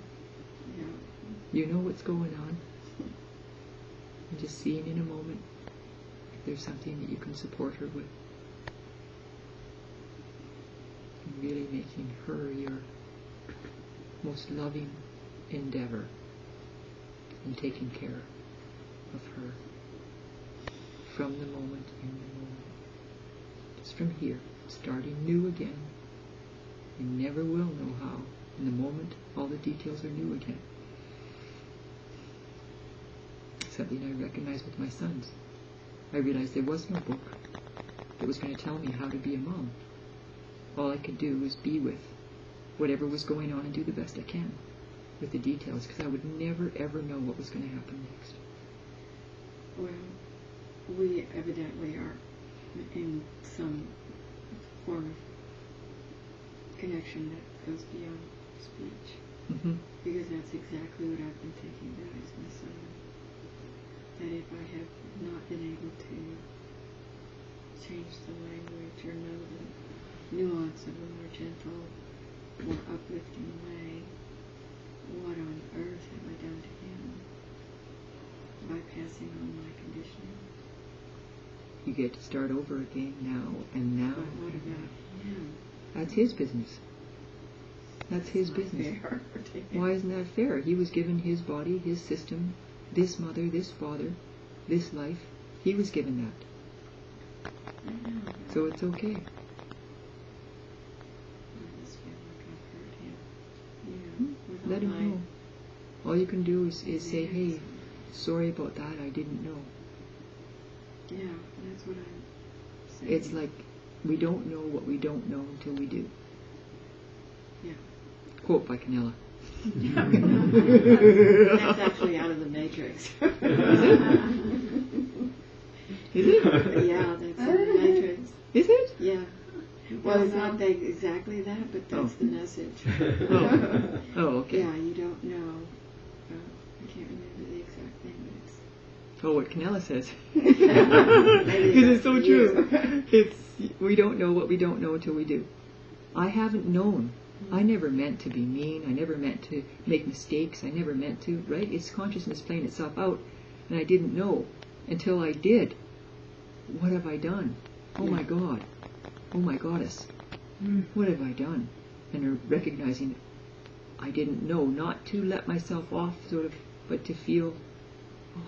Yeah. You know what's going on. And just seeing in a moment if there's something that you can support her with. And really making her your most loving endeavor in taking care of her from the moment, in the moment. Just from here, starting new again. You never will know how. In the moment, all the details are new again. Something I recognize with my sons. I realized there was no book that was going to tell me how to be a mom. All I could do was be with whatever was going on and do the best I can with the details, because I would never ever know what was going to happen next. Well, we evidently are in some form of connection that goes beyond speech. Mm-hmm. Because that's exactly what I've been thinking about as my son. That if I have not been able to change the language or know the nuance of a more gentle, more uplifting way, what on earth have I done to him by passing on my conditioning? You get to start over again now and now. But what about him? That's his business. That's his business. Fair to him. Why isn't that fair? He was given his body, his system, this mother, this father, this life. He was given that. I know. So it's okay. I just feel like I've hurt him. Yeah. With Let all him know. All you can do is say, hey, Yes. sorry about that, I didn't know. Yeah, that's what I'm saying. It's like we don't know what we don't know until we do. Yeah. Quote by Canela. That's actually out of the Matrix. Is it? Yeah, that's in the Matrix. Is it? Yeah. Well, Well, don't it's not know. exactly that, but that's the message. Oh, okay. Yeah, you don't know. I can't remember the exact thing, but it's... Oh, what Canela says. Maybe Because it's so that's true. you. It's, we don't know what we don't know until we do. I haven't known. I never meant to be mean. I never meant to make mistakes. I never meant to, right? It's consciousness playing itself out. And I didn't know until I did. What have I done? Oh my God. Oh my Goddess. What have I done? And recognizing I didn't know, not to let myself off, sort of, but to feel, oh,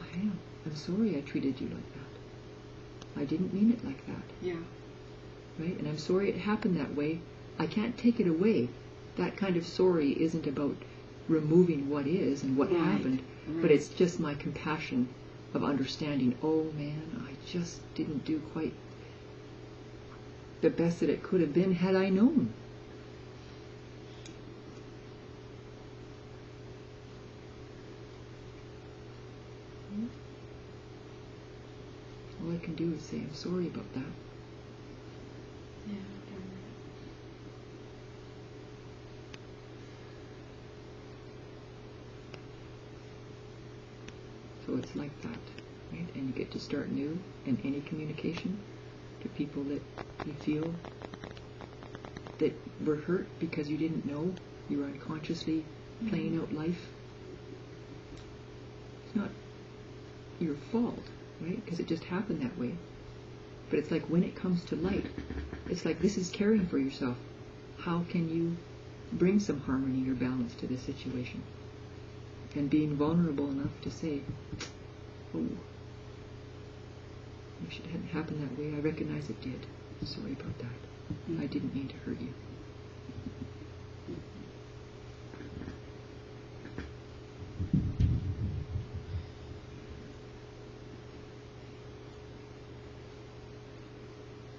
I'm sorry I treated you like that. I didn't mean it like that. Yeah. Right? And I'm sorry it happened that way. I can't take it away. That kind of sorry isn't about removing what is and what happened, but it's just my compassion of understanding, oh man, I just didn't do quite the best that it could have been had I known. All I can do is say, I'm sorry about that. Yeah. So it's like that, right? And you get to start new, and any communication to people that you feel that were hurt because you didn't know, you were unconsciously playing out life. It's not your fault, right? Because it just happened that way. But it's like when it comes to light, it's like this is caring for yourself. How can you bring some harmony or balance to this situation? And being vulnerable enough to say, oh, if it hadn't happened that way, I recognize it did. I'm sorry about that. I didn't mean to hurt you.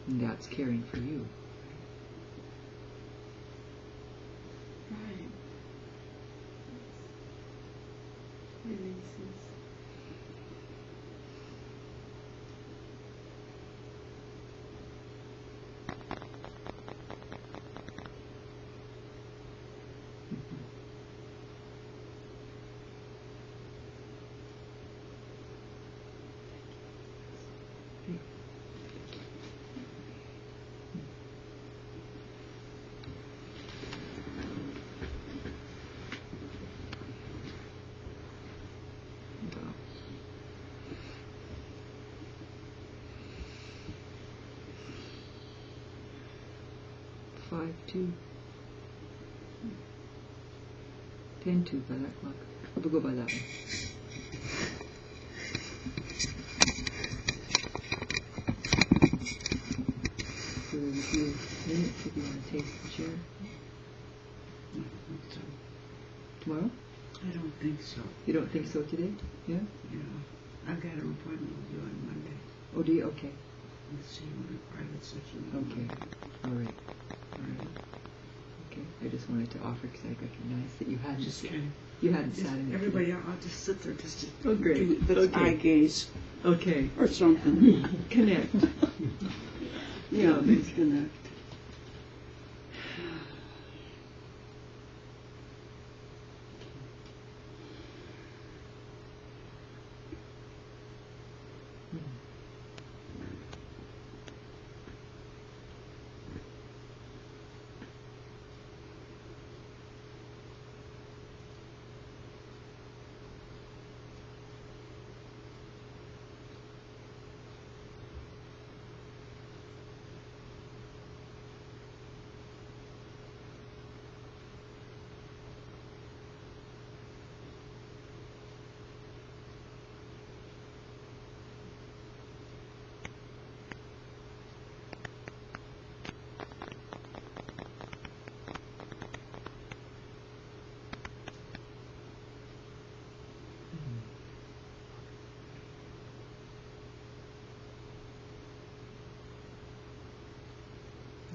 And that's caring for you. Right. Releases. Five, 2, 10, 2 by that clock. We'll go by that one. So there's a few minutes if you want to take the chair. Tomorrow? I don't think so. You don't think so today? Yeah? Yeah. I've got an appointment with you on Monday. Oh, do you? Okay. Let's see you in a private session. Okay. All right. Okay. I just wanted to offer because I recognize that you hadn't Just kind you hadn't of, sat in it. everybody, I'll just sit there just to Oh, great. do this eye gaze Okay. or something. Connect. Yeah, let's connect.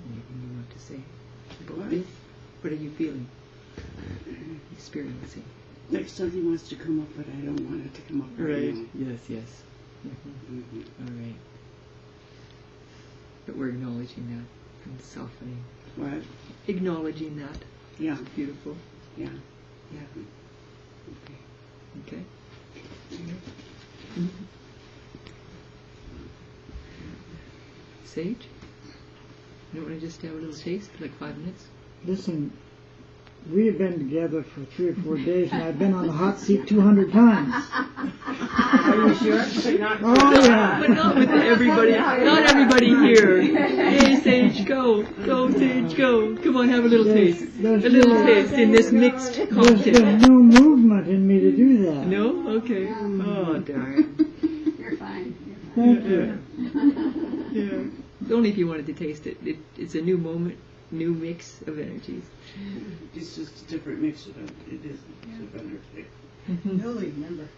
Anything you want to say about this? What are you feeling? Experiencing? Like something wants to come up, but I don't want it to come up right now. Yes, yes. All right. But we're acknowledging that. and softening. What? Acknowledging that. Yeah. It's beautiful. Yeah. Yeah. Okay. Sage? You don't want to just have a little taste for like 5 minutes? Listen, we have been together for 3 or 4 days, and I've been on the hot seat 200 times. Are you sure? But not Oh, yeah. But not with everybody. Not everybody here. Hey, Sage, go. Go, Sage, go. Come on, have a little taste. A little taste in this mixed There's cocktail. been no movement in me to do that. No? Okay. Oh, darn. You're fine. Thank you. Yeah. Only if you wanted to taste it. It's a new moment, new mix of energies. It's just a different mix of it. It is. It's a better thing. You'll remember.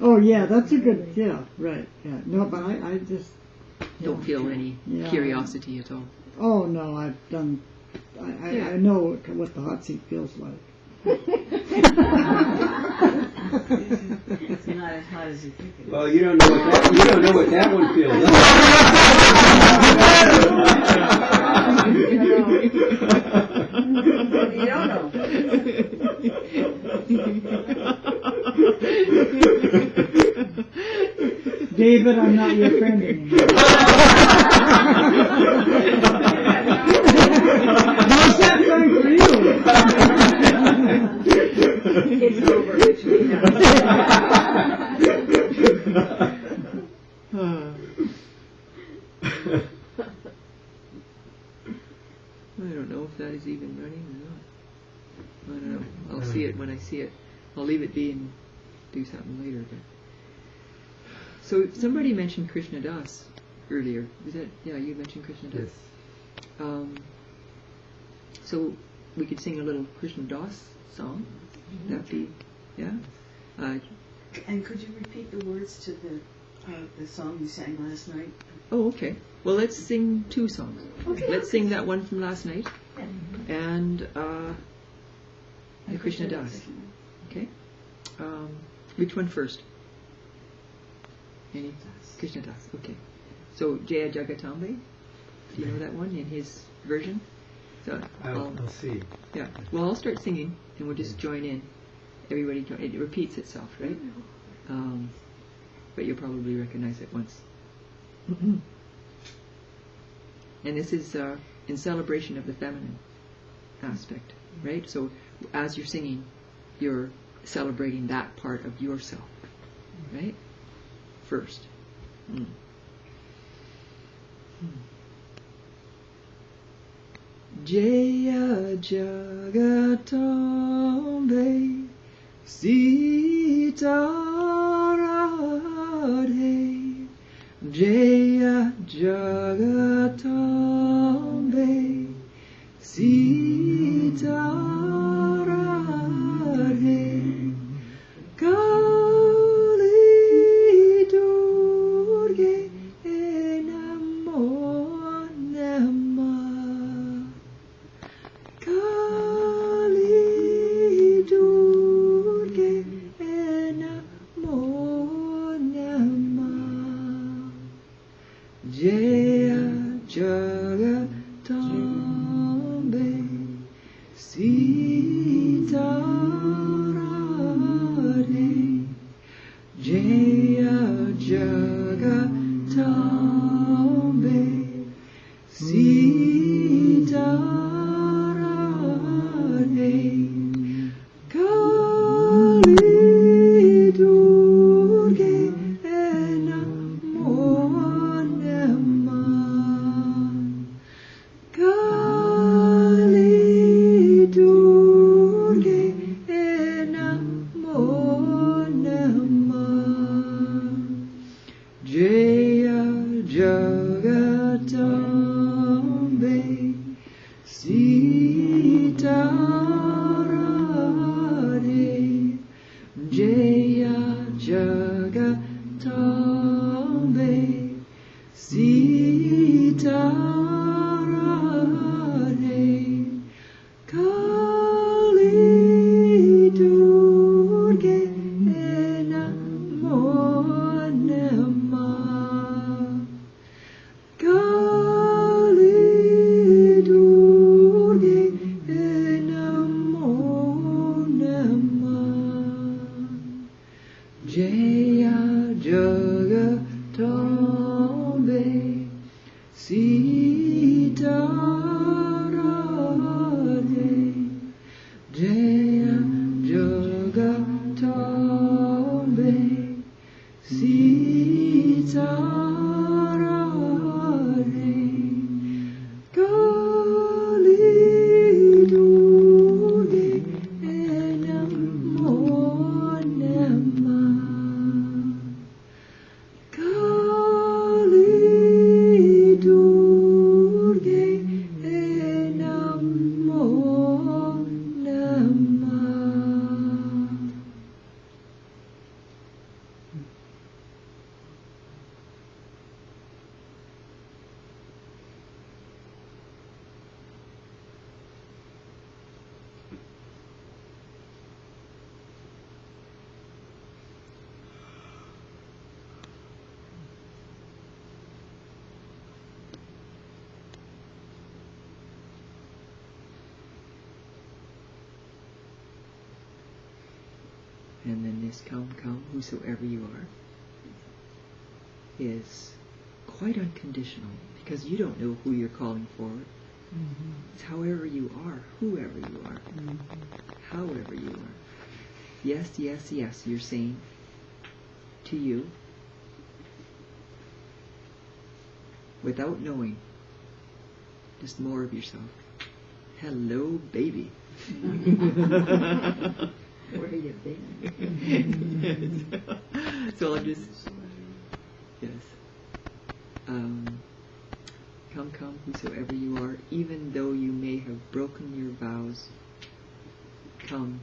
Oh, yeah, that's a good, yeah, right, yeah. No, but I just... Don't feel any Yeah. curiosity at all. Oh, no, I've done... I know what the hot seat feels like. It's not as hot as you think it is. Well, you don't know what that one feels You don't know. David, I'm not your friend anymore. How's that going for you? It's over between us. I don't know if that is even running or not. I don't know. I'll see it when I see it. I'll leave it be and do something later. But so somebody mentioned Krishna Das earlier. Is that you mentioned Krishna Das? Yes. So we could sing a little Krishna Das song. That'd be And could you repeat the words to the song you sang last night? Oh, okay. Well, let's sing 2 songs. Let's sing that one from last night and the Krishna Das. Okay. Which one first? Any? Krishna Das. Okay. So Jaya Jagatambe. Do you know that one in his version? So I'll see. yeah. Well, I'll start singing and we'll just join in. Everybody join. It repeats itself, right? But you'll probably recognize it once. And this is in celebration of the feminine aspect, right? So as you're singing, you're celebrating that part of yourself, right? First. Jaya Jagatambe Sita Radhe Jaya Jagatambe Sita Radhe Kali Durge Namo Namah Kali Durge Namo Jaya Jagatambe Sita Radhe Jaya Jagatambe Sita Radhe Kali Durge Namo Namah Kali Durge Namo Namah. And then this come, whosoever you are, is quite unconditional, because you don't know who you're calling forward. It's however you are, whoever you are, however you are. Yes, yes, yes, you're saying to you, without knowing, just more of yourself. Hello, baby. Where you been? So I'm just, yes. Come, whosoever you are, even though you may have broken your vows, come.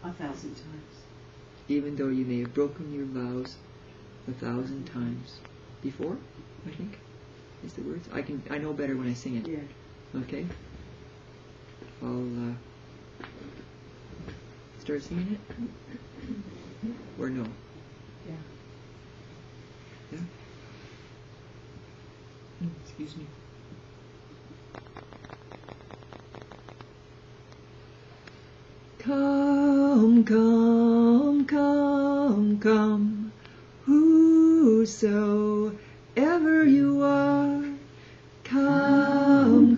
1,000 times. Even though you may have broken your vows 1,000 times before, I think, is the words. I know better when I sing it. Yeah. Okay? I'll start singing it? Or no? Yeah. Yeah? Excuse me. Come, whosoever you are. Come,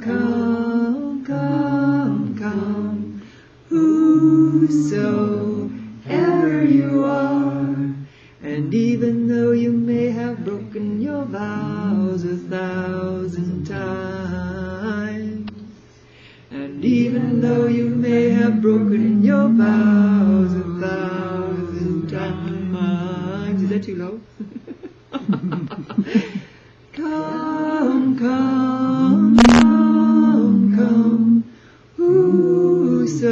whosoever you are. And even though you may have broken your vows 1,000 times, and even though you may have broken your vows 1,000 times, is that too low? Come, whosoever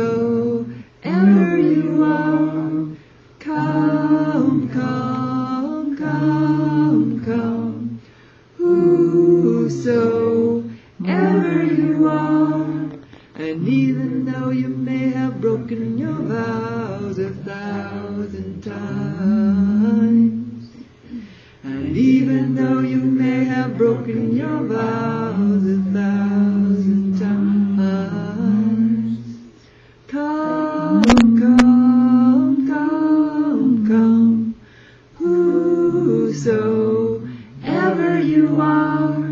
you are. Come, whosoever you are. And even though you may have broken your vows 1,000 times, and even though you may have broken your vows 1,000 times, come, whosoever you are.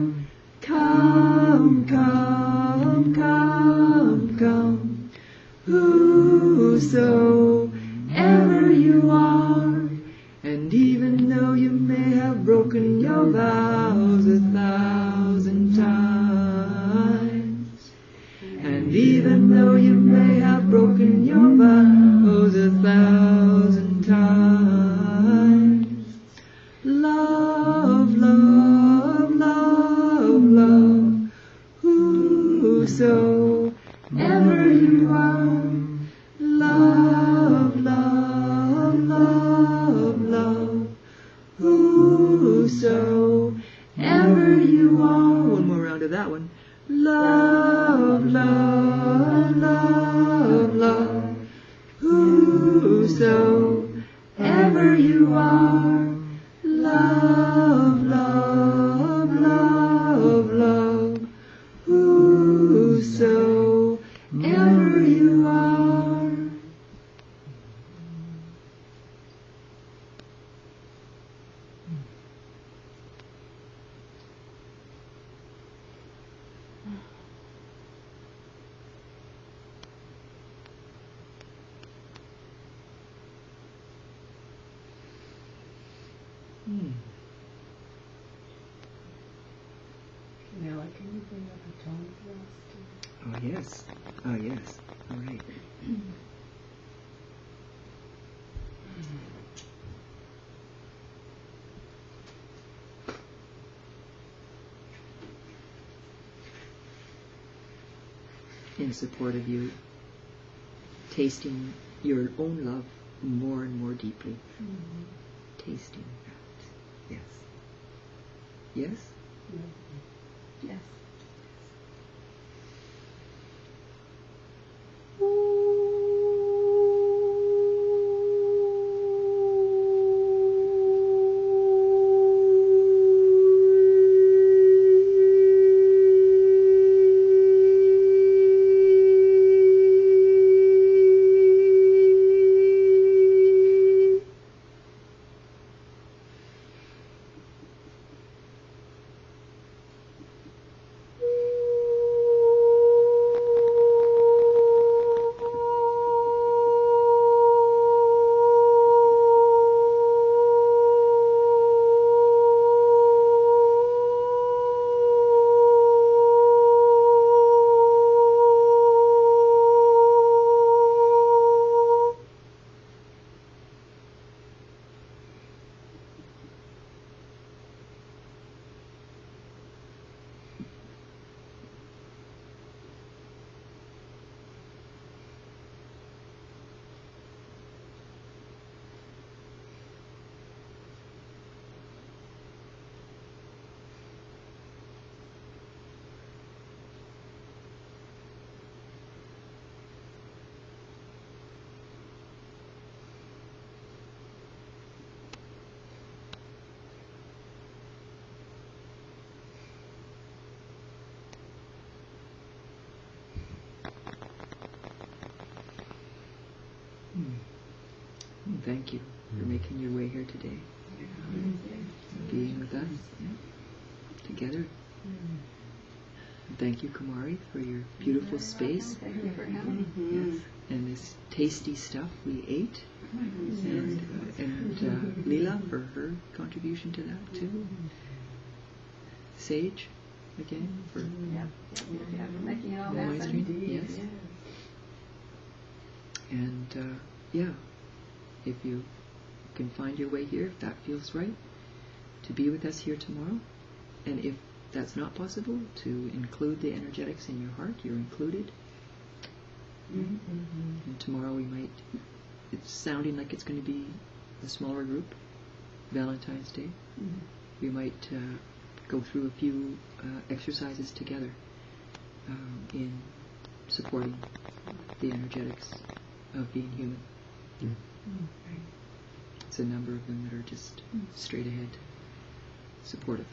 Come, whosoever you are. And even though you may have broken your vows 1,000 times, and even though you may have broken your vows 1,000 times, love, whosoever you are. Love, whosoever you are. One more round of that one. Love, whosoever you are. Love, whosoever you are. Canela, can you bring up a tone for us? Oh, yes. Oh, yes. All right. In support of you tasting your own love more and more deeply. Tasting that. Yes. Yes? Yes. Thank you for making your way here today. Being with us together. Thank you, Kumari, for your beautiful space. Thank you for having me. Yes. And this tasty stuff we ate. And Leela for her contribution to that too. Sage, again, for For making it all the happen. stream. Yes. And if you can find your way here, if that feels right, to be with us here tomorrow. And if that's not possible, to include the energetics in your heart, you're included. And tomorrow we might, it's sounding like it's going to be a smaller group, Valentine's Day. We might go through a few exercises together in supporting the energetics of being human. It's a number of them that are just straight ahead, supportive.